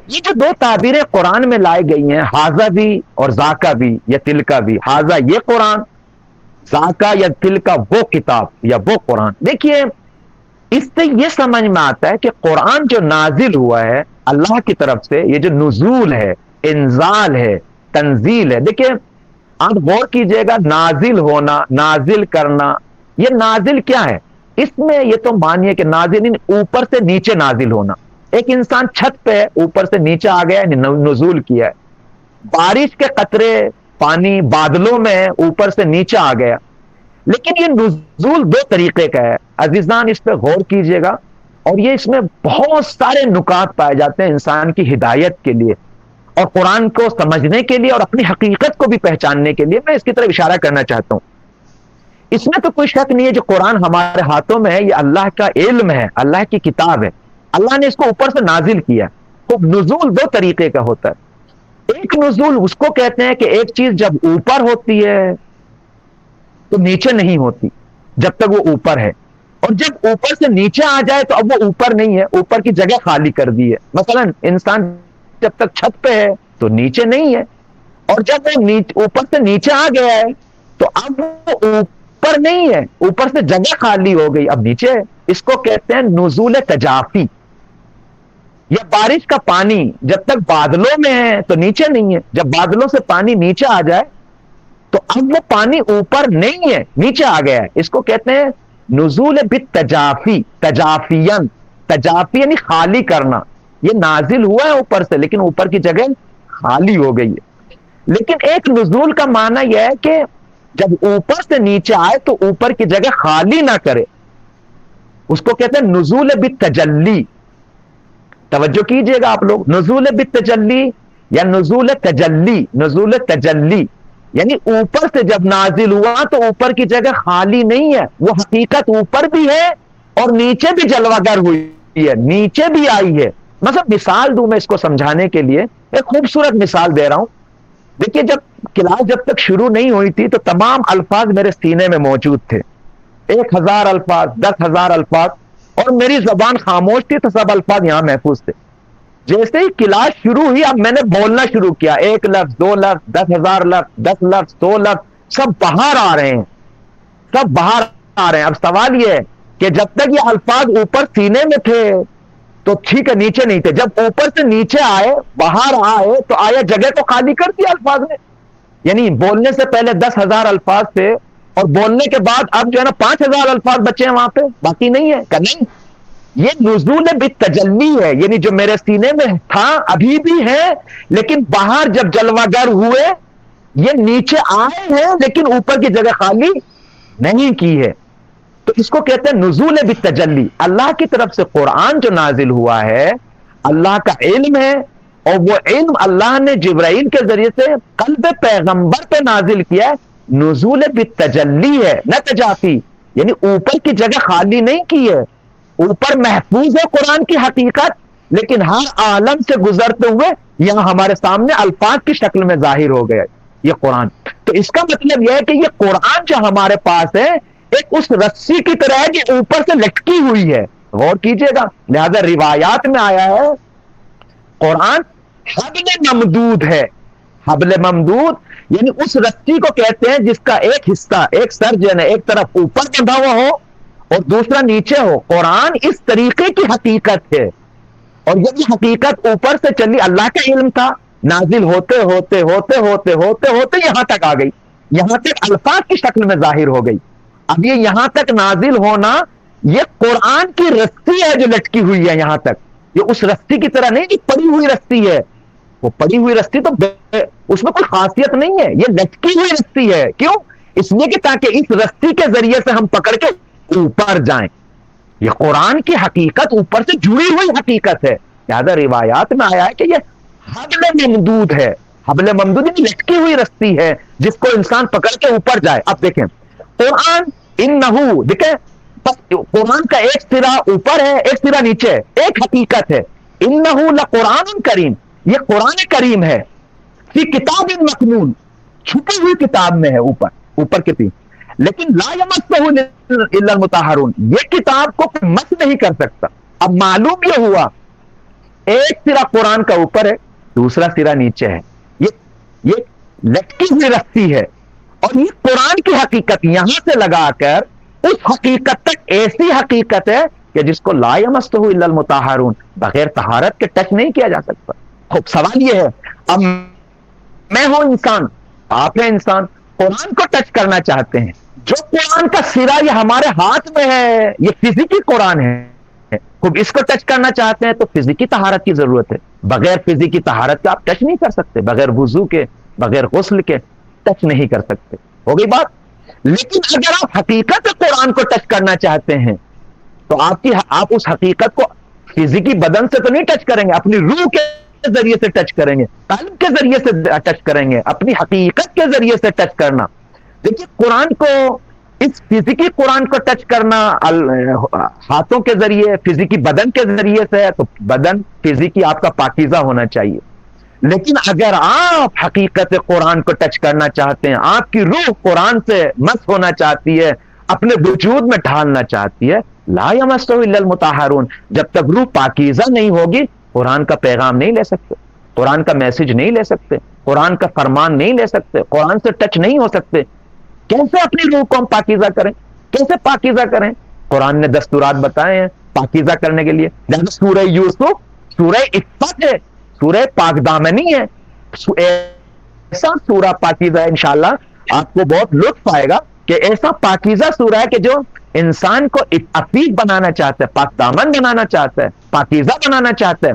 Speaker 1: یہ جو دو تعبیریں قرآن میں لائی گئی ہیں، حاذا بھی اور ذاکا بھی یا تلکا بھی، حاذا یہ قرآن، ذاکا یا تلکا وہ کتاب یا وہ قرآن. دیکھیے اس سے یہ سمجھ میں آتا ہے کہ قرآن جو نازل ہوا ہے اللہ کی طرف سے، یہ جو نزول ہے، انزال ہے، تنزیل ہے. دیکھیے آپ غور کیجئے گا، نازل ہونا، نازل کرنا، یہ نازل کیا ہے؟ اس میں یہ تو مانیے کہ نازل اوپر سے نیچے نازل ہونا. ایک انسان چھت پہ اوپر سے نیچے آ گیا، نزول کیا ہے. بارش کے قطرے پانی بادلوں میں اوپر سے نیچے آ گیا. لیکن یہ نزول دو طریقے کا ہے عزیزان، اس پہ غور کیجئے گا. اور یہ اس میں بہت سارے نکات پائے جاتے ہیں انسان کی ہدایت کے لیے اور قرآن کو سمجھنے کے لیے اور اپنی حقیقت کو بھی پہچاننے کے لیے. میں اس کی طرف اشارہ کرنا چاہتا ہوں. اس میں تو کوئی شک نہیں ہے جو قرآن ہمارے ہاتھوں میں ہے یہ اللہ کا علم ہے، اللہ کی کتاب ہے. اللہ نے اس کو اوپر سے نازل کیا. تو نزول دو طریقے کا ہوتا ہے. ایک نزول اس کو کہتے ہیں کہ ایک چیز جب اوپر ہوتی ہے تو نیچے نہیں ہوتی جب تک وہ اوپر ہے، اور جب اوپر سے نیچے آ جائے تو اب وہ اوپر نہیں ہے، اوپر کی جگہ خالی کر دی ہے. مثلا انسان جب تک چھت پہ ہے تو نیچے نہیں ہے، اور جب وہ اوپر سے نیچے آ گیا ہے تو اب وہ اوپر نہیں ہے، اوپر سے جگہ خالی ہو گئی، اب نیچے ہے. اس کو کہتے ہیں نزول تجافی. یا بارش کا پانی جب تک بادلوں میں ہے تو نیچے نہیں ہے، جب بادلوں سے پانی نیچے آ جائے تو اب وہ پانی اوپر نہیں ہے، نیچے آ گیا ہے. اس کو کہتے ہیں نزول بالتجافی، تجافین، تجافی یعنی خالی کرنا. یہ نازل ہوا ہے اوپر سے لیکن اوپر کی جگہ خالی ہو گئی ہے. لیکن ایک نزول کا معنی یہ ہے کہ جب اوپر سے نیچے آئے تو اوپر کی جگہ خالی نہ کرے. اس کو کہتے ہیں نزول بالتجلی. توجہ کیجئے گا آپ لوگ، نزول بالتجلی یا نزول تجلی. نزول تجلی یعنی اوپر سے جب نازل ہوا تو اوپر کی جگہ خالی نہیں ہے، وہ حقیقت اوپر بھی ہے اور نیچے بھی جلوہ گر ہوئی ہے، نیچے بھی آئی ہے. مطلب مثال دوں میں اس کو سمجھانے کے لیے، ایک خوبصورت مثال دے رہا ہوں. دیکھیے جب کلاس جب تک شروع نہیں ہوئی تھی تو تمام الفاظ میرے سینے میں موجود تھے، 1000 الفاظ، 10,000 الفاظ، اور میری زبان خاموش تھی تو سب الفاظ یہاں محفوظ تھے. جیسے ہی کلاس شروع ہوئی اب میں نے بولنا شروع کیا، 1 لفظ، 2 لفظ، 10,000 لفظ، 10 لفظ، 100 لفظ، سب باہر آ رہے ہیں، سب باہر آ رہے ہیں. اب سوال یہ ہے کہ جب تک یہ الفاظ اوپر سینے میں تھے تو ٹھیک ہے، نیچے نہیں تھے. جب اوپر سے نیچے آئے، باہر آئے تو آیا جگہ تو خالی کر دیا الفاظ نے. یعنی بولنے سے پہلے 10,000 الفاظ تھے اور بولنے کے بعد اب جو ہے نا 5,000 الفاظ بچے ہیں وہاں پہ، باقی نہیں ہے کہ نہیں. یہ نزول بالتجلی ہے، یعنی جو میرے سینے میں تھا ابھی بھی ہے لیکن باہر جب جلوہ گر ہوئے یہ نیچے آئے ہیں لیکن اوپر کی جگہ خالی نہیں کی ہے. تو اس کو کہتے ہیں نزول بالتجلی. اللہ کی طرف سے قرآن جو نازل ہوا ہے اللہ کا علم ہے، اور وہ علم اللہ نے جبرائیل کے ذریعے سے قلب پیغمبر پہ نازل کیا ہے. نزول بالتجلی ہے نہ تجافی، یعنی اوپر کی جگہ خالی نہیں کی ہے. اوپر محفوظ ہے قرآن کی حقیقت لیکن ہر عالم سے گزرتے ہوئے یہاں ہمارے سامنے الفاظ کی شکل میں ظاہر ہو گیا یہ قرآن. تو اس کا مطلب یہ ہے کہ یہ قرآن جو ہمارے پاس ہے ایک اس رسی کی طرح ہے کہ اوپر سے لٹکی ہوئی ہے. غور کیجئے گا، لہذا روایات میں آیا ہے قرآن حبل ممدود ہے. حبل ممدود یعنی اس رسی کو کہتے ہیں جس کا ایک حصہ، ایک سر جو ہے ایک طرف اوپر بندھا ہوا ہو اور دوسرا نیچے ہو. قرآن اس طریقے کی حقیقت ہے، اور یہ حقیقت اوپر سے چلی، اللہ کا علم تھا، نازل ہوتے ہوتے ہوتے ہوتے ہوتے ہوتے یہاں تک آ گئی، یہاں تک الفاظ کی شکل میں ظاہر ہو گئی. اب یہ یہاں تک نازل ہونا یہ قرآن کی رسی ہے جو لٹکی ہوئی ہے یہاں تک. یہ اس رسی کی طرح نہیں کہ پڑی ہوئی رسی ہے، وہ پڑی ہوئی رسی تو اس میں کوئی خاصیت نہیں ہے، یہ لٹکی ہوئی رسی ہے. کیوں؟ اس لیے کہ تاکہ اس رسی کے ذریعے سے ہم پکڑ کے اوپر جائیں. یہ قرآن کی حقیقت اوپر سے جڑی ہوئی حقیقت ہے. لہذا روایات میں آیا ہے کہ یہ حبل ممدود ہے. حبل ممدود یعنی لٹکی ہوئی رسی ہے جس کو انسان پکڑ کے اوپر جائے. اب دیکھیں قرآن انہو، دیکھیں قرآن کا ایک سرا اوپر ہے ایک سرا نیچے ہے، ایک حقیقت ہے. انہو لقرآن کریم، یہ قرآن کریم ہے، فی کتاب مکنون، چھپی ہوئی کتاب میں ہے، اوپر اوپر کے تین لیکن لا یمسہ الا المطہرون، یہ کتاب کو کوئی مس نہیں کر سکتا۔ اب معلوم یہ ہوا ایک سرا قرآن کا اوپر ہے، دوسرا سرا نیچے ہے، یہ لٹکی ہوئی رسی ہے، اور یہ قرآن کی حقیقت یہاں سے لگا کر اس حقیقت تک ایسی حقیقت ہے کہ جس کو لا یمسہ الا المطہرون، بغیر طہارت کے ٹچ نہیں کیا جا سکتا۔ خوب سوال یہ ہے، اب میں ہوں انسان، آپ ہیں انسان، قرآن کو ٹچ کرنا چاہتے ہیں، جو قرآن کا سرا یہ ہمارے ہاتھ میں ہے، یہ فزیکی قرآن ہے، خوب اس کو ٹچ کرنا چاہتے ہیں تو فزیکی طہارت کی ضرورت ہے۔ بغیر فزیکی طہارت کے آپ ٹچ نہیں کر سکتے، بغیر وضو کے، بغیر غسل کے ٹچ نہیں کر سکتے، ہو گئی بات۔ لیکن اگر آپ حقیقت قرآن کو ٹچ کرنا چاہتے ہیں تو آپ اس حقیقت کو فزیکی بدن سے تو نہیں ٹچ کریں گے، اپنی روح کے ذریعے سے ٹچ کریں گے، قلب کے ذریعے سے ٹچ کریں گے، اپنی حقیقت کے ذریعے سے ٹچ کرنا۔ دیکھیے قرآن کو، اس فزیکی قرآن کو ٹچ کرنا ہاتھوں کے ذریعے، فزیکی بدن کے ذریعے سے ہے، تو بدن فزیکی آپ کا پاکیزہ ہونا چاہیے۔ لیکن اگر آپ حقیقت قرآن کو ٹچ کرنا چاہتے ہیں، آپ کی روح قرآن سے مس ہونا چاہتی ہے، اپنے وجود میں ڈھالنا چاہتی ہے، لا یمسہ الا المطہرون، جب تک روح پاکیزہ نہیں ہوگی قرآن کا پیغام نہیں لے سکتے، قرآن کا میسج نہیں لے سکتے، قرآن کا فرمان نہیں لے سکتے، قرآن سے ٹچ نہیں ہو سکتے۔ کیسے اپنی روح کو ہم پاکیزہ کریں؟ کیسے پاکیزہ کریں؟ قرآن نے دستورات بتائے ہیں پاکیزہ کرنے کے لیے، جیسے سورہ یوسف سورہ عفت ہے، سورہ پاک دامنی ہے، ایسا سورہ پاکیزہ ہے، انشاءاللہ آپ کو بہت لطف آئے گا کہ ایسا پاکیزہ سورہ ہے کہ جو انسان کو عفیف بنانا چاہتا ہے، پاک دامن بنانا چاہتا ہے، پاکیزہ بنانا چاہتا ہے۔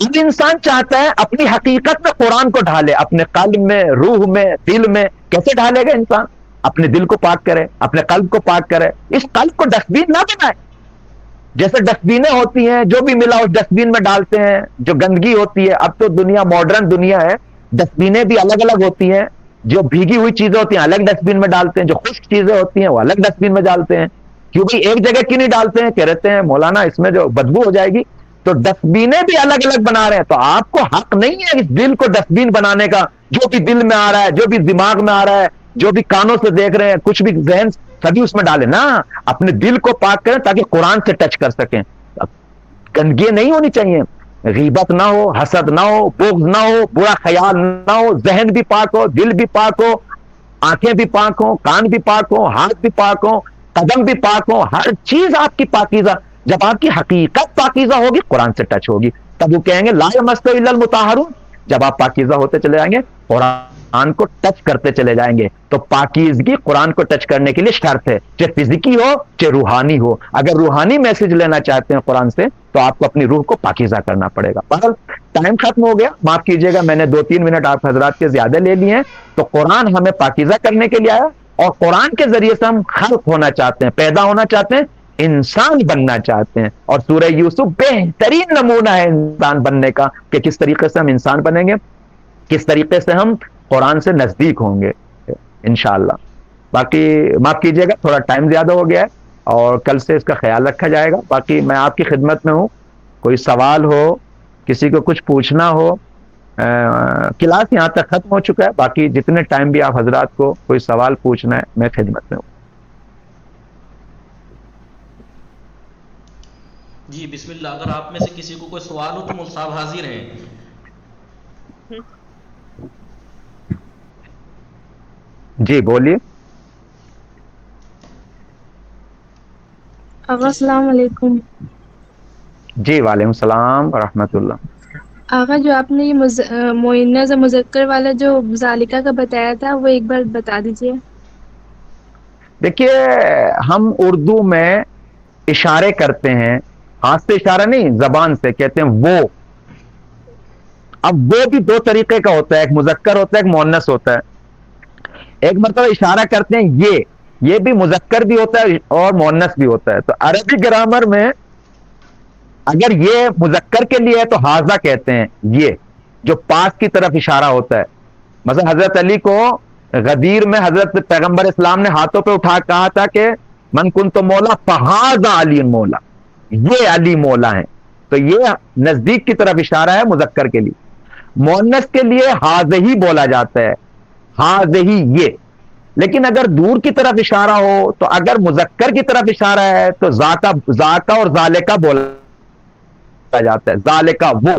Speaker 1: اب انسان چاہتا ہے اپنی حقیقت میں قرآن کو ڈھالے، اپنے قلب میں، روح میں، دل میں۔ کیسے ڈھالے گا انسان؟ اپنے دل کو پاک کرے، اپنے قلب کو پاک کرے، اس قلب کو ڈسٹ بین نہ بنائے۔ جیسے ڈسٹ بینیں ہوتی ہیں، جو بھی ملا اس ڈسٹ بین میں ڈالتے ہیں، جو گندگی ہوتی ہے، اب تو دنیا ماڈرن دنیا ہے، ڈسٹ بینیں بھی الگ الگ ہوتی ہیں، جو بھیگی ہوئی چیزیں ہوتی ہیں الگ ڈسٹ بین میں ڈالتے ہیں، جو خشک چیزیں ہوتی ہیں وہ الگ ڈسٹ بین میں ڈالتے ہیں۔ کیوں بھی ایک جگہ کیوں نہیں ڈالتے ہیں؟ کہتے ہیں مولانا اس میں جو بدبو ہو جائے گی، تو ڈسٹ بینیں بھی الگ الگ بنا رہے ہیں۔ تو آپ کو حق نہیں ہے اس دل کو ڈسٹ بین بنانے کا، جو بھی دل میں آ رہا ہے، جو بھی دماغ میں آ رہا ہے، جو بھی کانوں سے دیکھ رہے ہیں، کچھ بھی ذہن سبھی اس میں ڈالے نا۔ اپنے دل کو پاک کریں تاکہ قرآن سے ٹچ کر سکیں۔ گندگی نہیں ہونی چاہیے، غیبت نہ ہو، حسد نہ ہو، بغض نہ ہو، برا خیال نہ ہو، ذہن بھی پاک ہو، دل بھی پاک ہو، آنکھیں بھی پاک ہوں، کان بھی پاک ہوں، ہاتھ بھی پاک ہوں، قدم بھی پاک ہوں، ہر چیز آپ کی پاکیزہ۔ جب آپ کی حقیقت پاکیزہ ہوگی قرآن سے ٹچ ہوگی، تب وہ کہیں گے لا یمسہ الا المطہرون۔ جب آپ پاکیزہ ہوتے چلے جائیں گے قرآن کو ٹچ کرتے چلے جائیں گے۔ تو پاکیزگی قرآن کو ٹچ کرنے کے لیے شرط ہے، چاہے فزیکی ہو چاہے روحانی ہو۔ اگر روحانی میسج لینا چاہتے ہیں قرآن سے تو آپ کو اپنی روح کو پاکیزہ کرنا پڑے گا۔ بہرحال ٹائم ختم ہو گیا، معاف کیجیے گا، میں نے 2-3 منٹ آپ حضرات کے زیادہ لے لیے ہیں۔ تو قرآن ہمیں پاکیزہ کرنے کے لیے آیا، اور قرآن کے ذریعے سے ہم خلق ہونا چاہتے ہیں، پیدا ہونا چاہتے ہیں، انسان بننا چاہتے ہیں۔ اور سورہ یوسف بہترین نمونہ ہے انسان بننے کا، کہ کس طریقے سے ہم انسان بنیں گے، کس طریقے سے ہم قرآن سے نزدیک ہوں گے انشاءاللہ۔ باقی معاف کیجیے گا، تھوڑا ٹائم زیادہ ہو گیا ہے، اور کل سے اس کا خیال رکھا جائے گا۔ باقی میں آپ کی خدمت میں ہوں، کوئی سوال ہو، کسی کو کچھ پوچھنا ہو، کلاس یہاں تک ختم ہو چکا ہے، باقی جتنے ٹائم بھی آپ حضرات کو کوئی سوال پوچھنا ہے میں خدمت میں ہوں۔
Speaker 2: جی بسم اللہ، اگر آپ میں سے کسی کو کوئی سوال ہو تو مفتی صاحب حاضر ہیں۔
Speaker 1: جی بولیے۔
Speaker 3: آغا السلام علیکم۔
Speaker 1: جی وعلیکم السلام ورحمۃ اللہ۔
Speaker 3: آغا جو آپ نے یہ مؤنث مذکر والا جو ذالکہ کا بتایا تھا وہ ایک بار بتا دیجیے۔
Speaker 1: دیکھیے ہم اردو میں اشارے کرتے ہیں، ہاتھ سے اشارہ نہیں، زبان سے کہتے ہیں وہ۔ اب وہ بھی دو طریقے کا ہوتا ہے، ایک مذکر ہوتا ہے، ایک مؤنث ہوتا ہے۔ ایک مرتبہ اشارہ کرتے ہیں یہ بھی مذکر بھی ہوتا ہے اور مؤنث بھی ہوتا ہے۔ تو عربی گرامر میں اگر یہ مذکر کے لیے ہے تو حاضہ کہتے ہیں، یہ جو پاس کی طرف اشارہ ہوتا ہے۔ مثلا حضرت علی کو غدیر میں حضرت پیغمبر اسلام نے ہاتھوں پہ اٹھا کہا تھا کہ من کنت مولا فہذا علی مولا، یہ علی مولا ہے۔ تو یہ نزدیک کی طرف اشارہ ہے مذکر کے لیے۔ مؤنث کے لیے حاذہ ہی بولا جاتا ہے، حاذہ ہی یہ۔ لیکن اگر دور کی طرف اشارہ ہو تو اگر مذکر کی طرف اشارہ ہے تو ذاکا اور ذالکا بولا جاتا ہے. ذالکا وہ،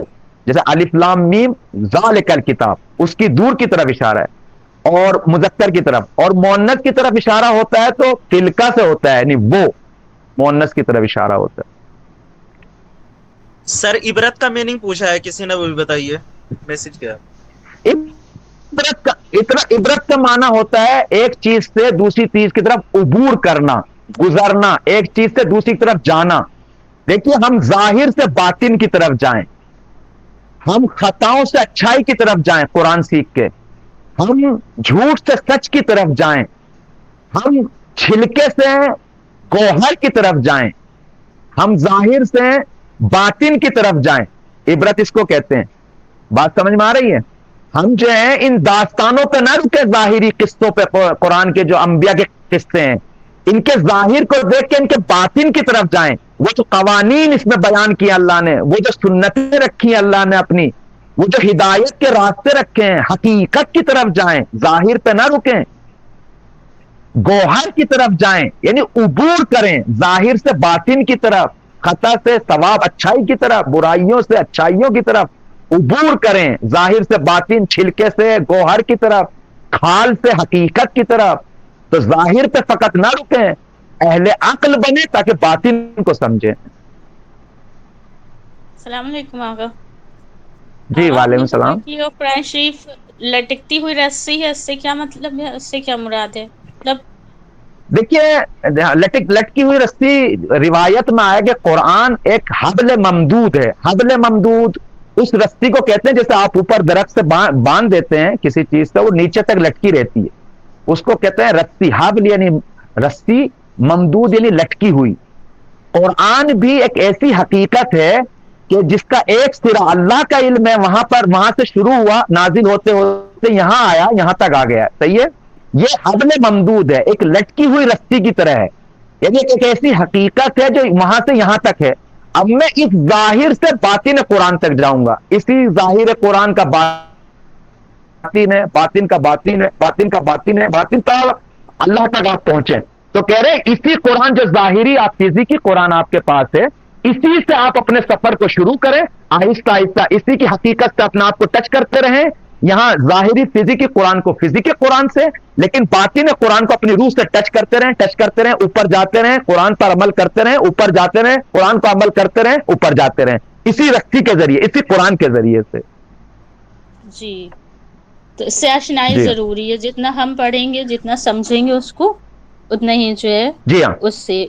Speaker 1: جیسے الف لام میم ذالک الکتاب، اس کی دور کی طرف اشارہ ہے، اور مذکر کی طرف. اور مؤنث کی طرف اشارہ ہوتا ہے تو تلکا سے ہوتا ہے، یعنی وہ مؤنث کی طرف اشارہ ہوتا ہے.
Speaker 4: سر عبرت کا میننگ پوچھا ہے کسی نے، وہ بھی بتائیے. میسج کیا؟
Speaker 1: عبرت کا معنی ہوتا ہے ایک چیز سے دوسری چیز کی طرف عبور کرنا، گزرنا، ایک چیز سے دوسری طرف جانا. دیکھیے ہم ظاہر سے باطن کی طرف جائیں، ہم خطاؤں سے اچھائی کی طرف جائیں قرآن سیکھ کے، ہم جھوٹ سے سچ کی طرف جائیں، ہم چھلکے سے گوہر کی طرف جائیں، ہم ظاہر سے باطن کی طرف جائیں. عبرت اس کو کہتے ہیں. بات سمجھ میں آ رہی ہے؟ ہم جو ہیں ان داستانوں پہ نہ رکے، ظاہری قصوں پہ، قرآن کے جو انبیاء کے قصے ہیں ان کے ظاہر کو دیکھ کے ان کے باطن کی طرف جائیں. وہ جو قوانین اس میں بیان کیے اللہ نے، وہ جو سنتیں رکھی ہیں اللہ نے اپنی، وہ جو ہدایت کے راستے رکھے ہیں، حقیقت کی طرف جائیں، ظاہر پہ نہ رکیں، گوہر کی طرف جائیں، یعنی عبور کریں ظاہر سے باطن کی طرف، خطا سے ثواب اچھائی کی طرف، برائیوں سے اچھائیوں کی طرف عبور کریں، ظاہر سے باطن، چھلکے سے گوہر کی طرف، کھال سے حقیقت کی طرف. تو ظاہر پہ فقط نہ رکیں، اہل عقل بنے تاکہ باطن کو سمجھیں.
Speaker 5: السلام علیکم آقا.
Speaker 1: جی
Speaker 5: آپ
Speaker 1: وعلیکم
Speaker 5: نے کہا
Speaker 1: السلام.
Speaker 5: کہ وہ قرآن شریف لٹکتی ہوئی رسی ہے، اس سے کیا مطلب ہے؟ اس سے کیا مراد ہے؟ مطلب
Speaker 1: دیکھیے لٹکی ہوئی رسی روایت میں آیا کہ قرآن ایک حبل ممدود ہے. حبل ممدود اس رسی کو کہتے ہیں جیسے آپ اوپر درخت سے باندھ دیتے ہیں کسی چیز سے، وہ نیچے تک لٹکی رہتی ہے، اس کو کہتے ہیں رسی. حبل یعنی رسی، ممدود یعنی لٹکی ہوئی. قرآن بھی ایک ایسی حقیقت ہے کہ جس کا ایک سرا اللہ کا علم ہے، وہاں سے شروع ہوا، نازل ہوتے ہوتے یہاں آیا، یہاں تک آ گیا. صحیح ہے؟ یہ حبل ممدود ہے، ایک لٹکی ہوئی رسی کی طرح ہے، یعنی ایک ایسی حقیقت ہے جو وہاں سے یہاں تک ہے. اب میں اس ظاہر سے باطن قرآن تک جاؤں گا. اسی ظاہر قرآن کا باطن ہے، باطن کا باطن ہے، باطن کا باطن ہے، باطن کا اللہ تک آپ پہنچے. تو کہہ رہے اسی قرآن جو ظاہری آپ فزیکی قرآن آپ کے پاس ہے، اسی سے آپ اپنے سفر کو شروع کریں، آہستہ آہستہ اسی کی حقیقت سے اپنے آپ کو ٹچ کرتے رہیں. یہاں ظاہری فزیکی قرآن کو فزیکی قرآن سے، لیکن باطن قرآن کو اپنی روح سے ٹچ کرتے رہیں، ٹچ کرتے رہیں، اوپر جاتے رہیں، قرآن پر عمل کرتے رہیں، اوپر جاتے رہیں، قرآن پر عمل کرتے رہیں، اوپر جاتے رہیں، اسی رسی کے ذریعے، اسی قرآن کے ذریعے سے.
Speaker 5: جی، تو اس سے آشنائی
Speaker 1: جی
Speaker 5: ضروری ہے. جتنا ہم پڑھیں گے، جتنا سمجھیں گے اس کو، اتنا ہی جو ہے
Speaker 1: جی ہاں
Speaker 5: اس سے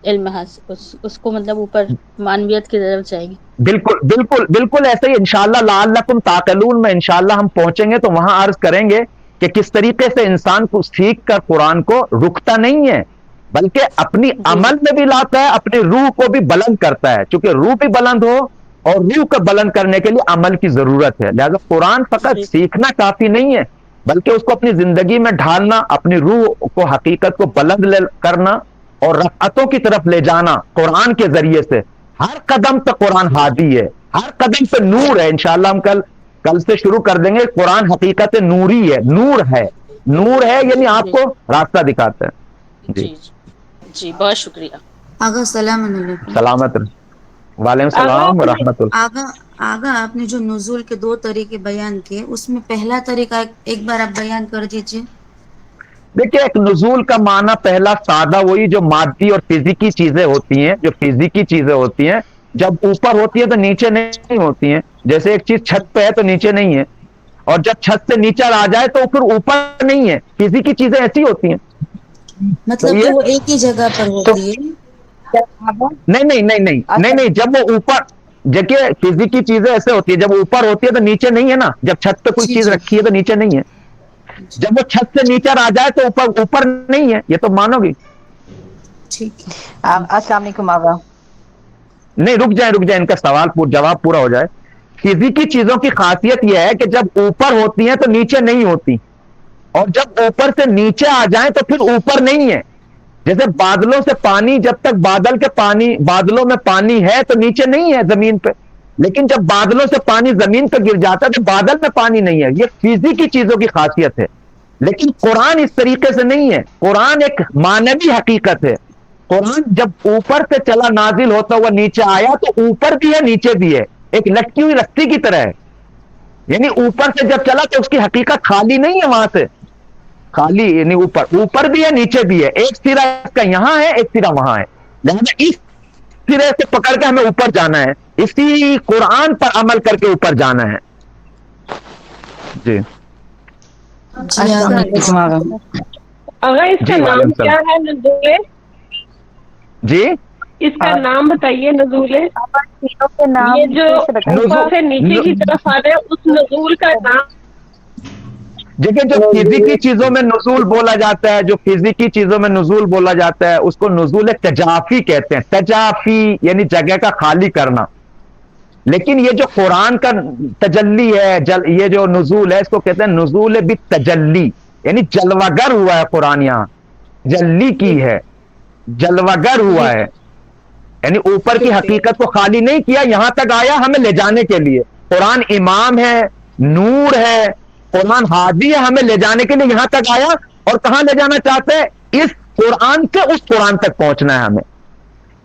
Speaker 5: علم حاصل، اس کو مطلب اوپر معنویت کی طرف جائیں گے.
Speaker 1: بالکل بالکل بالکل ایسے ہی انشاءاللہ لعلکم تعقلون میں انشاءاللہ ہم پہنچیں گے تو وہاں عرض کریں گے کہ کس طریقے سے انسان کو سیکھ کر قرآن کو رکتا نہیں ہے، بلکہ اپنی
Speaker 5: جی
Speaker 1: عمل میں بھی لاتا ہے، اپنی روح کو بھی بلند کرتا ہے. چونکہ روح بھی بلند ہو اور روح کو بلند کرنے کے لیے عمل کی ضرورت ہے. لہذا قرآن فقط
Speaker 5: جی
Speaker 1: سیکھنا کافی نہیں ہے، بلکہ اس کو اپنی زندگی میں ڈھالنا، اپنی روح کو حقیقت کو بلند کرنا اور رفعتوں کی طرف لے جانا قرآن کے ذریعے سے. ہر قدم پہ قرآن ہادی ہے، ہر قدم پہ نور ہے. انشاءاللہ ہم کل سے شروع کر دیں گے. قرآن حقیقت نوری ہے، نور ہے، نور ہے یعنی آپ
Speaker 5: جی
Speaker 1: کو راستہ دکھاتا ہے. جی
Speaker 5: جی جی، بہت شکریہ.
Speaker 6: آغا السلام علیکم.
Speaker 1: سلامت. وعلیکم السلام ورحمۃ اللہ.
Speaker 6: آغا آپ نے جو نزول کے 2 طریقے بیان کیے، اس میں پہلا طریقہ ایک بار آپ بیان کر دیجئے.
Speaker 1: دیکھیں ایک نزول کا معنی پہلا سادہ وہی جو مادی اور فزیکی چیزیں ہوتی ہیں، جو فزیکی چیزیں ہوتی ہیں جب اوپر ہوتی ہیں تو نیچے نہیں ہوتی ہیں. جیسے ایک چیز چھت پہ ہے تو نیچے نہیں ہے، اور جب چھت سے نیچے آ جائے تو پھر اوپر نہیں ہے. فزیکی چیزیں ایسی ہوتی ہیں.
Speaker 6: مطلب کہ وہ ایک ہی جگہ پر ہوتی ہے.
Speaker 1: نہیں جب وہ اوپر، دیکھیے فزیکی چیزیں ایسے ہوتی ہیں جب اوپر ہوتی ہے تو نیچے نہیں ہے نا. جب چھت پہ کوئی
Speaker 6: جی
Speaker 1: چیز
Speaker 6: جی
Speaker 1: رکھی ہے تو نیچے نہیں ہے.
Speaker 6: جی،
Speaker 1: جب وہ چھت سے نیچے آ جائے تو اوپر نہیں ہے. یہ تو مانو گی.
Speaker 6: ٹھیک ہے.
Speaker 7: السلام علیکم آغا.
Speaker 1: نہیں رک جائیں ان کا جواب پورا ہو جائے. فزیکی چیزوں کی خاصیت یہ ہے کہ جب اوپر ہوتی ہیں تو نیچے نہیں ہوتی، اور جب اوپر سے نیچے آ جائیں تو پھر اوپر نہیں ہے. جیسے بادلوں سے پانی، جب تک بادلوں میں پانی ہے تو نیچے نہیں ہے زمین پہ، لیکن جب بادلوں سے پانی زمین پہ گر جاتا ہے تو بادل میں پانی نہیں ہے. یہ فزیکی چیزوں کی خاصیت ہے. لیکن قرآن اس طریقے سے نہیں ہے. قرآن ایک معنوی حقیقت ہے. قرآن جب اوپر سے چلا نازل ہوتا ہوا نیچے آیا تو اوپر بھی ہے نیچے بھی ہے, ایک لٹکی ہوئی رسی کی طرح ہے. یعنی اوپر سے جب چلا تو اس کی حقیقت خالی نہیں ہے, وہاں سے خالی یعنی اوپر بھی ہے نیچے بھی ہے, ایک سرا اس کا یہاں ہے ایک سرا وہاں ہے. لہذا اس سرے سے پکڑ کے ہمیں اوپر جانا ہے, اسی قرآن پر عمل کر کے اوپر جانا ہے. جی
Speaker 6: جی آگے.
Speaker 7: اگر اس کا
Speaker 1: جی
Speaker 7: نام
Speaker 1: وعلیکم
Speaker 7: کیا
Speaker 1: السلام.
Speaker 7: ہے نزول؟
Speaker 1: جی
Speaker 7: اس کا نام بتائیے نزول. یہ جو اوپر سے نیچے کی طرف آ رہا ہے اس نزول کا نام.
Speaker 1: دیکھیں جو فزیکی چیزوں میں نزول بولا جاتا ہے, جو فزیکی چیزوں میں نزول بولا جاتا ہے اس کو نزول تجافی کہتے ہیں. تجافی یعنی جگہ کا خالی کرنا. لیکن یہ جو قرآن کا تجلی ہے, یہ جو نزول ہے اس کو کہتے ہیں نزول بالتجلی, یعنی جلوگر ہوا ہے قرآن, یہاں جلی کی ہے, جلوگر ہوا ہے, یعنی اوپر کی حقیقت کو خالی نہیں کیا, یہاں تک آیا ہمیں لے جانے کے لیے. قرآن امام ہے, نور ہے, قرآن ہادی ہے, ہمیں لے جانے کے لیے یہاں تک آیا. اور کہاں لے جانا چاہتے ہیں؟ اس قرآن سے اس قرآن تک پہنچنا ہے ہمیں,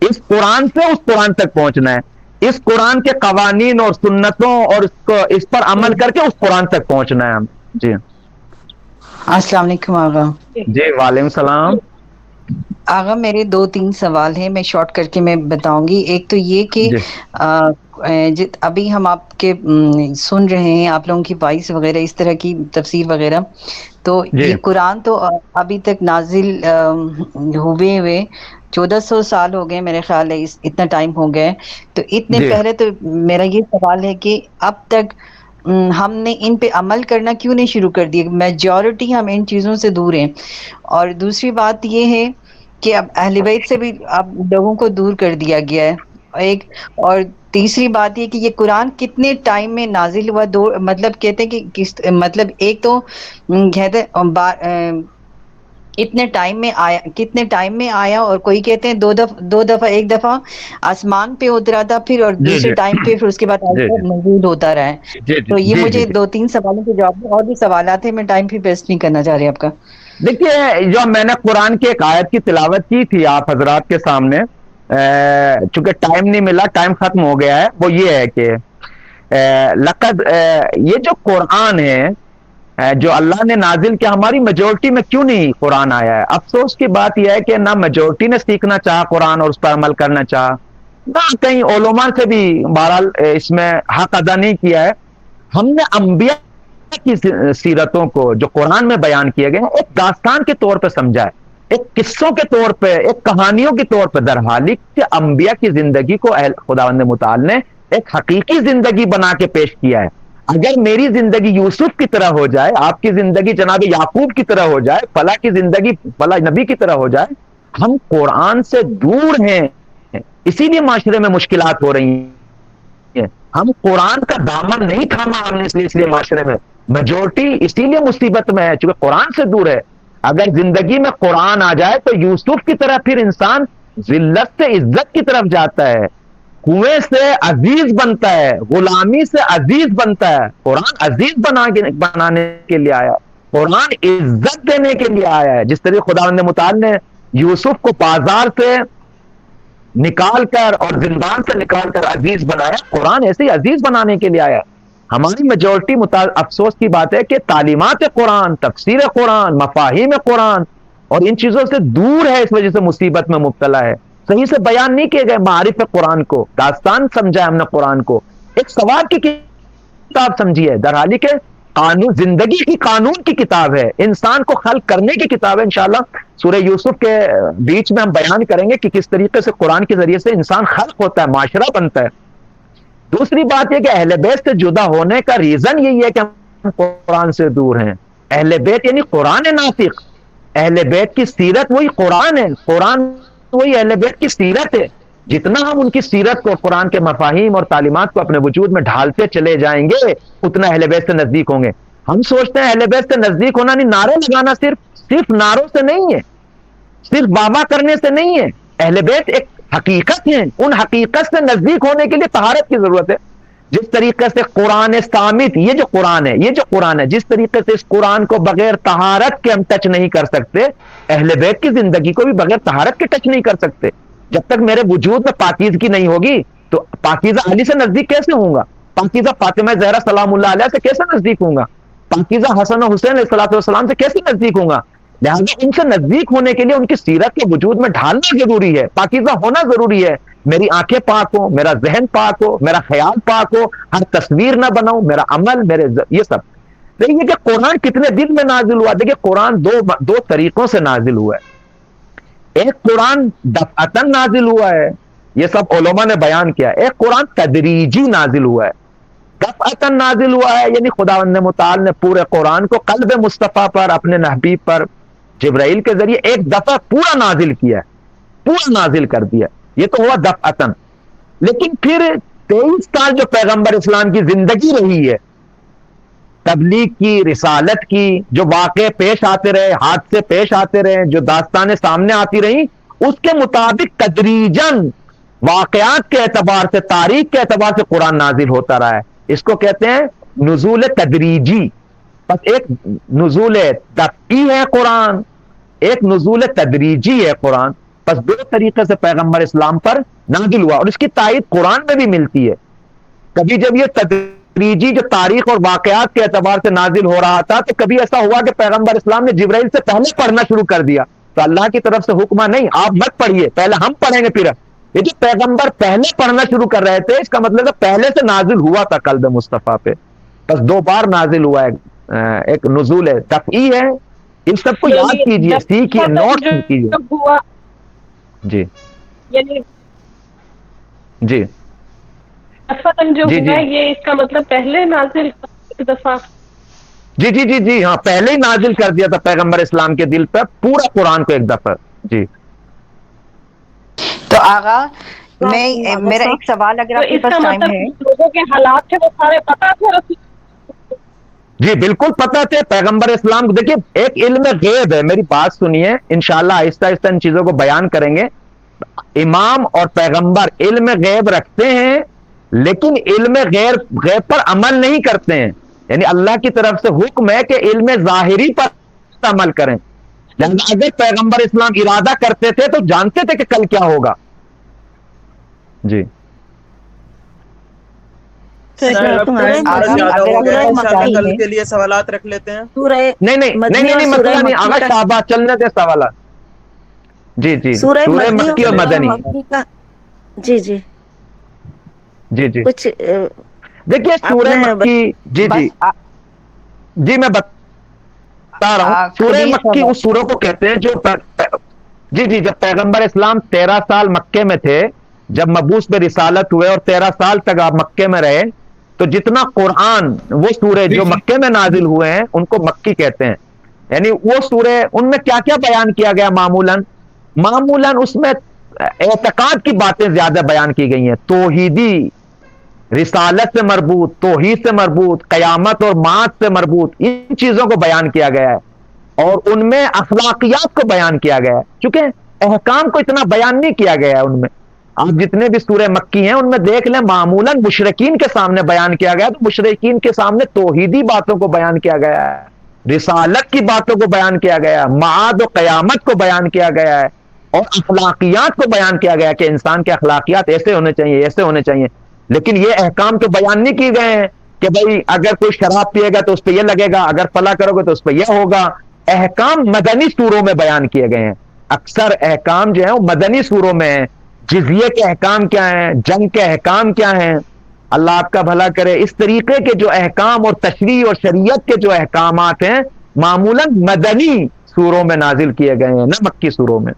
Speaker 1: اس قرآن سے اس قرآن تک پہنچنا ہے. اس قرآن کے قوانین اور سنتوں اور اس پر عمل کر کے اس قرآن تک پہنچنا ہے ہمیں. جی
Speaker 8: السلام علیکم آغا.
Speaker 1: جی وعلیکم السلام.
Speaker 8: آغا میرے 2-3 سوال ہیں, میں شارٹ کر کے میں بتاؤں گی. ایک تو یہ کہ ابھی ہم آپ کے سن رہے ہیں آپ لوگوں کی وائس وغیرہ اس طرح کی تفسیر وغیرہ, تو یہ قرآن تو ابھی تک نازل ہوئے 1400 سال ہو گئے میرے خیال ہے, اتنا ٹائم ہو گیا. تو اتنے پہلے تو میرا یہ سوال ہے کہ اب تک ہم نے ان پہ عمل کرنا کیوں نہیں شروع کر دیا؟ میجورٹی ہم ان چیزوں سے دور ہیں. اور دوسری بات یہ ہے کہ اب اہل بیت سے بھی اب لوگوں کو دور کر دیا گیا ہے. اور تیسری بات یہ کہ یہ قرآن کتنے ٹائم میں نازل ہوا؟ مطلب کہتے ہیں کہ مطلب ایک تو کہتے اتنے ٹائم میں آیا, کتنے ٹائم میں آیا, اور کوئی کہتے ہیں دو دفعہ ایک دفعہ آسمان پہ اترا تھا پھر, اور دوسرے ٹائم پہ پھر اس کے بعد موجود ہوتا رہا ہے. تو یہ مجھے 2-3 سوالوں کے جواب, اور بھی سوالات ہیں, میں ٹائم پہ ویسٹ نہیں کرنا چاہ رہی آپ کا.
Speaker 1: دیکھیے جو میں نے قرآن کی ایک آیت کی تلاوت کی تھی آپ حضرات کے سامنے, چونکہ ٹائم نہیں ملا, ٹائم ختم ہو گیا ہے, وہ یہ ہے کہ یہ جو قرآن ہے جو اللہ نے نازل کیا, ہماری میجورٹی میں کیوں نہیں قرآن آیا ہے؟ افسوس کی بات یہ ہے کہ نہ میجورٹی نے سیکھنا چاہا قرآن اور اس پر عمل کرنا چاہا, نہ کہیں علماء سے بھی بہرحال اس میں حق ادا نہیں کیا ہے. ہم نے انبیاء کی سیرتوں کو جو قرآن میں بیان کیے گئے ہیں ایک داستان کے طور پہ سمجھا ہے, ایک قصوں کے طور پہ, ایک کہانیوں کے طور پہ, درحالی کہ انبیاء کی زندگی کو خداوند متعال نے ایک حقیقی زندگی بنا کے پیش کیا ہے. اگر میری زندگی یوسف کی طرح ہو جائے, آپ کی زندگی جناب یعقوب کی طرح ہو جائے, فلاں کی زندگی فلاں نبی کی طرح ہو جائے, ہم قرآن سے دور ہیں, اسی لیے معاشرے میں مشکلات ہو رہی ہیں. ہم قرآن کا دامن نہیں تھاما ہم نے, اس لیے معاشرے میں میجورٹی اسی لیے مصیبت میں ہے چونکہ قرآن سے دور ہے. اگر زندگی میں قرآن آ جائے تو یوسف کی طرح پھر انسان ذلت سے عزت کی طرف جاتا ہے, کنویں سے عزیز بنتا ہے, غلامی سے عزیز بنتا ہے. قرآن عزیز بنانے کے لیے آیا, قرآن عزت دینے کے لیے آیا ہے. جس طرح خداوند متعال نے یوسف کو بازار سے نکال کر اور زندان سے نکال کر عزیز بنایا, قرآن ایسے ہی عزیز بنانے کے لیے آیا. ہماری میجورٹی افسوس کی بات ہے کہ تعلیمات قرآن, تفسیر قرآن, مفاہیم قرآن اور ان چیزوں سے دور ہے, اس وجہ سے مصیبت میں مبتلا ہے. صحیح سے بیان نہیں کیے گئے معارف قرآن کو, داستان سمجھا ہم نے قرآن کو, ایک ثواب کی کتاب سمجھی ہے, درحالی کے قانون, زندگی کی قانون کی کتاب ہے, انسان کو خلق کرنے کی کتاب ہے. انشاءاللہ سورہ یوسف کے بیچ میں ہم بیان کریں گے کہ کس طریقے سے قرآن کے ذریعے سے انسان خلق ہوتا ہے, معاشرہ بنتا ہے. دوسری بات یہ کہ اہل بیت سے جدا ہونے کا ریزن یہی ہے کہ ہم قرآن سے دور ہیں. اہل بیت یعنی قرآن ناطق, اہل بیت کی سیرت وہی قرآن ہے, قرآن وہی اہل بیت کی سیرت ہے. جتنا ہم ان کی سیرت کو, قرآن کے مفاہیم اور تعلیمات کو اپنے وجود میں ڈھالتے چلے جائیں گے, اتنا اہل بیت سے نزدیک ہوں گے. ہم سوچتے ہیں اہل بیت سے نزدیک ہونا نہیں, نعرے لگانا صرف نعروں سے نہیں ہے, صرف بابا کرنے سے نہیں ہے. اہل بیت ایک حقیقت ہے, ان حقیقت سے نزدیک ہونے کے لیے طہارت کی ضرورت ہے. جس طریقے سے قرآن سامت، یہ جو قرآن ہے جس طریقے سے اس قرآن کو بغیر طہارت کے ہم ٹچ نہیں کر سکتے، اہل بیت کی زندگی کو بھی بغیر طہارت کے ٹچ نہیں کر سکتے. جب تک میرے وجود میں پاکیزگی نہیں ہوگی تو پاکیزہ علی سے نزدیک کیسے ہوں گا؟ پاکیزہ فاطمہ زہرا سلام اللہ علیہ سے کیسے نزدیک ہوں گا؟ پاکیزہ حسن و حسین علیہ السلام سے کیسے نزدیک ہوں گا؟ لہٰذا ان سے نزدیک ہونے کے لیے ان کی سیرت کے وجود میں ڈھالنا ضروری ہے، پاکیزہ ہونا ضروری ہے. میری آنکھیں پاک ہو، میرا ذہن پاک ہو، میرا خیال پاک ہو، ہر تصویر نہ بناؤں، میرا عمل، یہ سب. دیکھیے کہ قرآن کتنے دن میں نازل ہوا. دیکھیے قرآن دو طریقوں سے نازل ہوا ہے. ایک قرآن دفعتاً نازل ہوا ہے، یہ سب علماء نے بیان کیا. ایک قرآن تدریجی نازل ہوا ہے. دفعتاً نازل ہوا ہے یعنی خداوند متعال نے پورے قرآن کو قلب مصطفیٰ پر، اپنے حبیب پر جبرائیل کے ذریعے ایک دفعہ پورا نازل کیا ہے، پورا نازل کر دیا. یہ تو ہوا دفعتاً. لیکن پھر 23 سال جو پیغمبر اسلام کی زندگی رہی ہے، تبلیغ کی، رسالت کی، جو واقعے پیش آتے رہے، حادثے پیش آتے رہے، جو داستانیں سامنے آتی رہیں، اس کے مطابق تدریجاً واقعات کے اعتبار سے، تاریخ کے اعتبار سے قرآن نازل ہوتا رہا ہے. اس کو کہتے ہیں نزول تدریجی. بس ایک نزول دفعی ہے قرآن، ایک نزول تدریجی ہے قرآن. بس دو طریقے سے پیغمبر اسلام پر نازل ہوا، اور اس کی تائید قرآن میں بھی ملتی ہے. کبھی جب یہ تدریجی جو تاریخ اور واقعات کے اعتبار سے نازل ہو رہا تھا تو کبھی ایسا ہوا کہ پیغمبر اسلام نے جبرائیل سے پہلے پڑھنا شروع کر دیا. تو اللہ کی طرف سے حکم نہیں، آپ مت پڑھیے، پہلے ہم پڑھیں گے. پھر یہ جو پیغمبر پہلے پڑھنا شروع کر رہے تھے، اس کا مطلب ہے پہلے سے نازل ہوا تھا قلب مصطفیٰ پہ. بس 2 بار نازل ہوا ہے. ایک نزول دفعی ہے. ان سب کو یاد کیجئے، سیکھیے، نوٹ کیجئے. جی
Speaker 7: یعنی
Speaker 1: جی
Speaker 7: جو ہوا ہے یہ اس کا مطلب پہلے نازل ایک دفعہ.
Speaker 1: جی ہاں، پہلے ہی نازل کر دیا تھا پیغمبر اسلام کے دل پر پورا قرآن کو ایک دفعہ. جی
Speaker 8: تو آغا میرا ایک سوال اگر آپ کے پاس ٹائم ہے.
Speaker 7: لوگوں کے حالات تھے وہ سارے پتہ تھے.
Speaker 1: جی بالکل پتہ تھے پیغمبر اسلام کو. دیکھیے ایک علم غیب ہے، میری بات سنیے، انشاءاللہ آہستہ آہستہ ان چیزوں کو بیان کریں گے. امام اور پیغمبر علم غیب رکھتے ہیں لیکن علم غیب پر عمل نہیں کرتے ہیں. یعنی اللہ کی طرف سے حکم ہے کہ علم ظاہری پر عمل کریں. اگر پیغمبر اسلام ارادہ کرتے تھے تو جانتے تھے کہ کل کیا ہوگا. جی
Speaker 4: کل کے لیے سوالات رکھ لیتے ہیں.
Speaker 1: نہیں مسئلہ نہیں، آغا شہباز چلنے دے سوالات. جی سورہ مکی اور مدنی. جی
Speaker 9: کچھ
Speaker 1: دیکھیے سورہ مکی، جی میں بتا رہا ہوں. سورہ مکی اس سورہ کو کہتے ہیں جو جی جب پیغمبر اسلام 13 سال مکے میں تھے، جب مبعوث پہ رسالت ہوئے اور 13 سال تک آپ مکے میں رہے، تو جتنا قرآن وہ سورے جو مکے میں نازل ہوئے ہیں ان کو مکی کہتے ہیں. یعنی وہ سورے ان میں کیا کیا بیان کیا گیا؟ معمولاً اس میں اعتقاد کی باتیں زیادہ بیان کی گئی ہیں، توحیدی، رسالت سے مربوط، توحید سے مربوط، قیامت اور معاد سے مربوط، ان چیزوں کو بیان کیا گیا ہے. اور ان میں اخلاقیات کو بیان کیا گیا ہے، چونکہ احکام کو اتنا بیان نہیں کیا گیا ہے. ان میں آپ جتنے بھی سورہ مکی ہیں ان میں دیکھ لیں معمولاً مشرکین کے سامنے بیان کیا گیا، تو مشرکین کے سامنے توحیدی باتوں کو بیان کیا گیا ہے، رسالت کی باتوں کو بیان کیا گیا ہے، معاد و قیامت کو بیان کیا گیا ہے، اور اخلاقیات کو بیان کیا گیا کہ انسان کے اخلاقیات ایسے ہونے چاہیے، ایسے ہونے چاہیے. لیکن یہ احکام تو بیان نہیں کیے گئے ہیں کہ بھئی اگر کوئی شراب پیے گا تو اس پہ یہ لگے گا، اگر فلاں کرو گے تو اس پہ یہ ہوگا. احکام مدنی سوروں میں بیان کیے گئے ہیں. اکثر احکام جو ہیں وہ مدنی سوروں میں ہیں. جزیے کے احکام کیا ہیں، جنگ کے احکام کیا ہیں، اللہ آپ کا بھلا کرے. اس طریقے کے جو احکام اور تشریع اور شریعت کے جو احکامات ہیں معمولاً مدنی سوروں میں نازل کیے گئے ہیں، نہ مکی سوروں میں.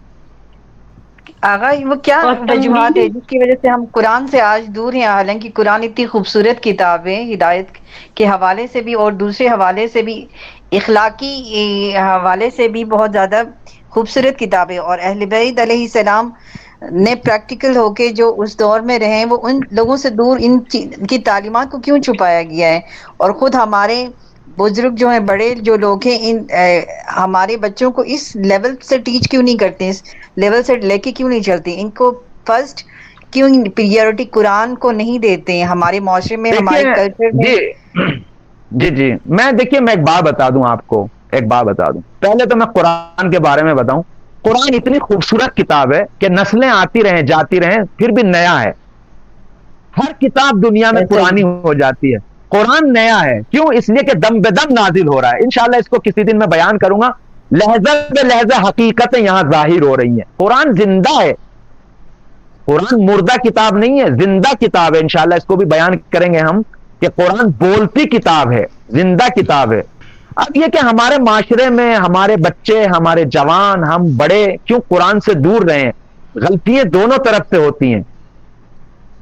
Speaker 8: آغا وہ کیا وجوہات ہے جس کی وجہ سے ہم قرآن سے آج دور ہیں، حالانکہ قرآن اتنی خوبصورت کتاب ہے، ہدایت کے حوالے سے بھی اور دوسرے حوالے سے بھی، اخلاقی حوالے سے بھی بہت زیادہ خوبصورت کتاب ہے. اور اہل بیت علیہ السلام نے پریکٹیکل ہو کے جو اس دور میں رہے ہیں، وہ ان لوگوں سے دور ان کی تعلیمات کو کیوں چھپایا گیا ہے؟ اور خود ہمارے بزرگ جو ہیں، بڑے جو لوگ ہیں، ہمارے بچوں کو اس لیول سے ٹیچ کیوں نہیں کرتے، اس لیول سے لے کے کیوں نہیں چلتے؟ ان کو فرسٹ کیوں پریورٹی قرآن کو نہیں دیتے ہیں؟ ہمارے معاشرے میں، ہمارے کلچر میں.
Speaker 1: جی میں دیکھیے، میں ایک بات بتا دوں آپ کو، پہلے تو میں قرآن کے بارے میں بتاؤں. قرآن اتنی خوبصورت کتاب ہے کہ نسلیں آتی رہیں جاتی رہیں پھر بھی نیا ہے. ہر کتاب دنیا میں پرانی ہو جاتی ہے، قرآن نیا ہے. کیوں؟ اس لیے کہ دم بدم نازل ہو رہا ہے. انشاءاللہ اس کو کسی دن میں بیان کروں گا. لہجہ بے لہجہ حقیقتیں یہاں ظاہر ہو رہی ہیں. قرآن زندہ ہے، قرآن مردہ کتاب نہیں ہے، زندہ کتاب ہے. انشاءاللہ اس کو بھی بیان کریں گے ہم کہ قرآن بولتی کتاب ہے، زندہ کتاب ہے. اب یہ کہ ہمارے معاشرے میں ہمارے بچے، ہمارے جوان، ہم بڑے کیوں قرآن سے دور رہے ہیں؟ غلطیاں دونوں طرف سے ہوتی ہیں،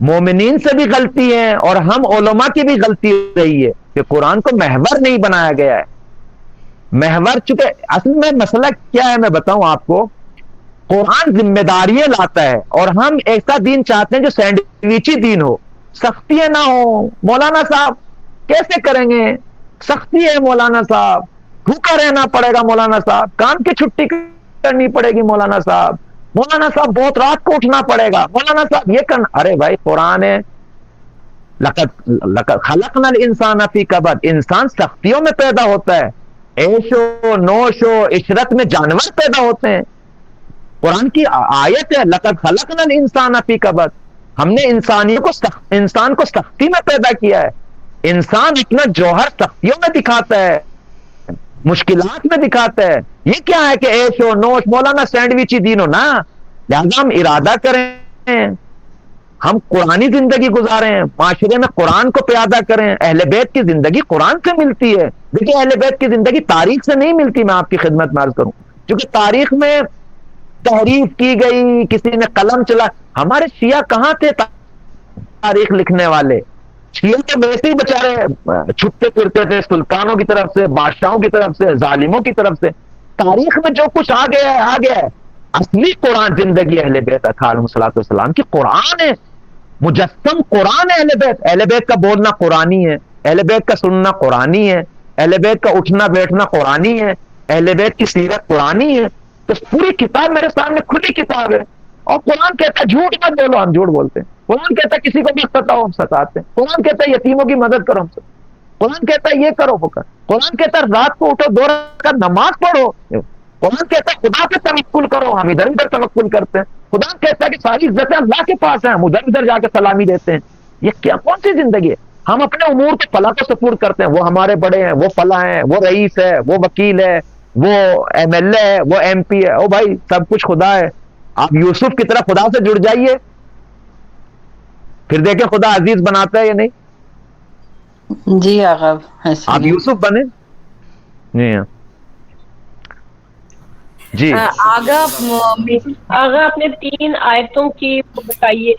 Speaker 1: مومنین سے بھی غلطی ہے اور ہم علماء کی بھی غلطی رہی ہے کہ قرآن کو محور نہیں بنایا گیا ہے. محور چکے اصل میں مسئلہ کیا ہے میں بتاؤں آپ کو. قرآن ذمہ داریاں لاتا ہے اور ہم ایسا دین چاہتے ہیں جو سینڈوچی دین ہو، سختیاں نہ ہو. مولانا صاحب کیسے کریں گے؟ سختی ہے مولانا صاحب، بھوکا رہنا پڑے گا مولانا صاحب، کام کی چھٹی کرنی پڑے گی مولانا صاحب، مولانا صاحب بہت رات کو اٹھنا پڑے گا مولانا صاحب یہ کرنا. ارے بھائی قرآن ہے، لقد خلقنا الانسان فی کبد، انسان سختیوں میں پیدا ہوتا ہے. عیش و نوش و عشرت میں جانور پیدا ہوتے ہیں. قرآن کی آیت ہے لقد خلقنا الانسان فی کبد، ہم نے انسان کو سختی میں پیدا کیا ہے. انسان اپنا جوہر سختیوں میں دکھاتا ہے، مشکلات میں دکھاتا ہے. یہ کیا ہے کہ عیش و نوش مولانا سینڈوچی دین ہو نا. لہذا ہم ارادہ کریں ہم قرآنی زندگی گزاریں، معاشرے میں قرآن کو پیادہ کریں. اہل بیت کی زندگی قرآن سے ملتی ہے. دیکھیں اہل بیت کی زندگی تاریخ سے نہیں ملتی. میں آپ کی خدمت میں عرض کروں کیونکہ تاریخ میں تحریف کی گئی، کسی نے قلم چلا. ہمارے شیعہ کہاں تھے تاریخ لکھنے والے؟ شیعہ تو ویسے ہی بیچارے چھپتے پھرتے تھے سلطانوں کی طرف سے، بادشاہوں کی طرف سے، ظالموں کی طرف سے. تاریخ میں جو کچھ آ گیا ہے آ گیا ہے. اصلی قرآن زندگی اہل بیت علیہم الصلوۃ والسلام کی قرآن ہے، مجسم قرآن ہے. اہل بیت، اہل بیت کا بولنا قرآنی ہے، اہل بیت کا سننا قرآنی ہے، اہل بیت کا اٹھنا بیٹھنا قرآنی ہے، اہل بیت کی سیرت قرآنی ہے. تو پوری کتاب میرے سامنے کھلی کتاب ہے. اور قرآن کہتا ہے جھوٹ مت بولو، ہم جھوٹ بولتے ہیں. قرآن کہتا ہے کسی کو بھی ستاؤ، ہم ستاتے ہیں. قرآن کہتا ہے یتیموں کی مدد کرو، ہم سے. قرآن کہتا ہے یہ کرو وہ کرو. قرآن کہتا ہے رات کو اٹھو 2 رکعت نماز پڑھو. قرآن کہتا ہے خدا پہ توکل کرو، ہم ادھر ادھر توکل کرتے ہیں. خدا کہتا ہے کہ ساری عزتیں اللہ کے پاس ہیں، ہم ادھر ادھر جا کے سلامی دیتے ہیں. یہ کیا کون سی زندگی ہے؟ ہم اپنے امور کو فلاں کو سپورٹ کرتے ہیں، وہ ہمارے بڑے ہیں، وہ فلاں ہیں، وہ رئیس ہے، وہ وکیل ہے، وہ ایم ایل اے ہے، وہ ایم پی ہے. او بھائی سب کچھ خدا ہے. آپ یوسف کی طرح خدا سے جڑ جائیے، پھر دیکھیں خدا عزیز بناتا ہے یا نہیں.
Speaker 8: جی آغا
Speaker 1: آپ یوسف بنے. جی ہاں جی
Speaker 7: آغا اپنے 3 آیتوں کی بتائیے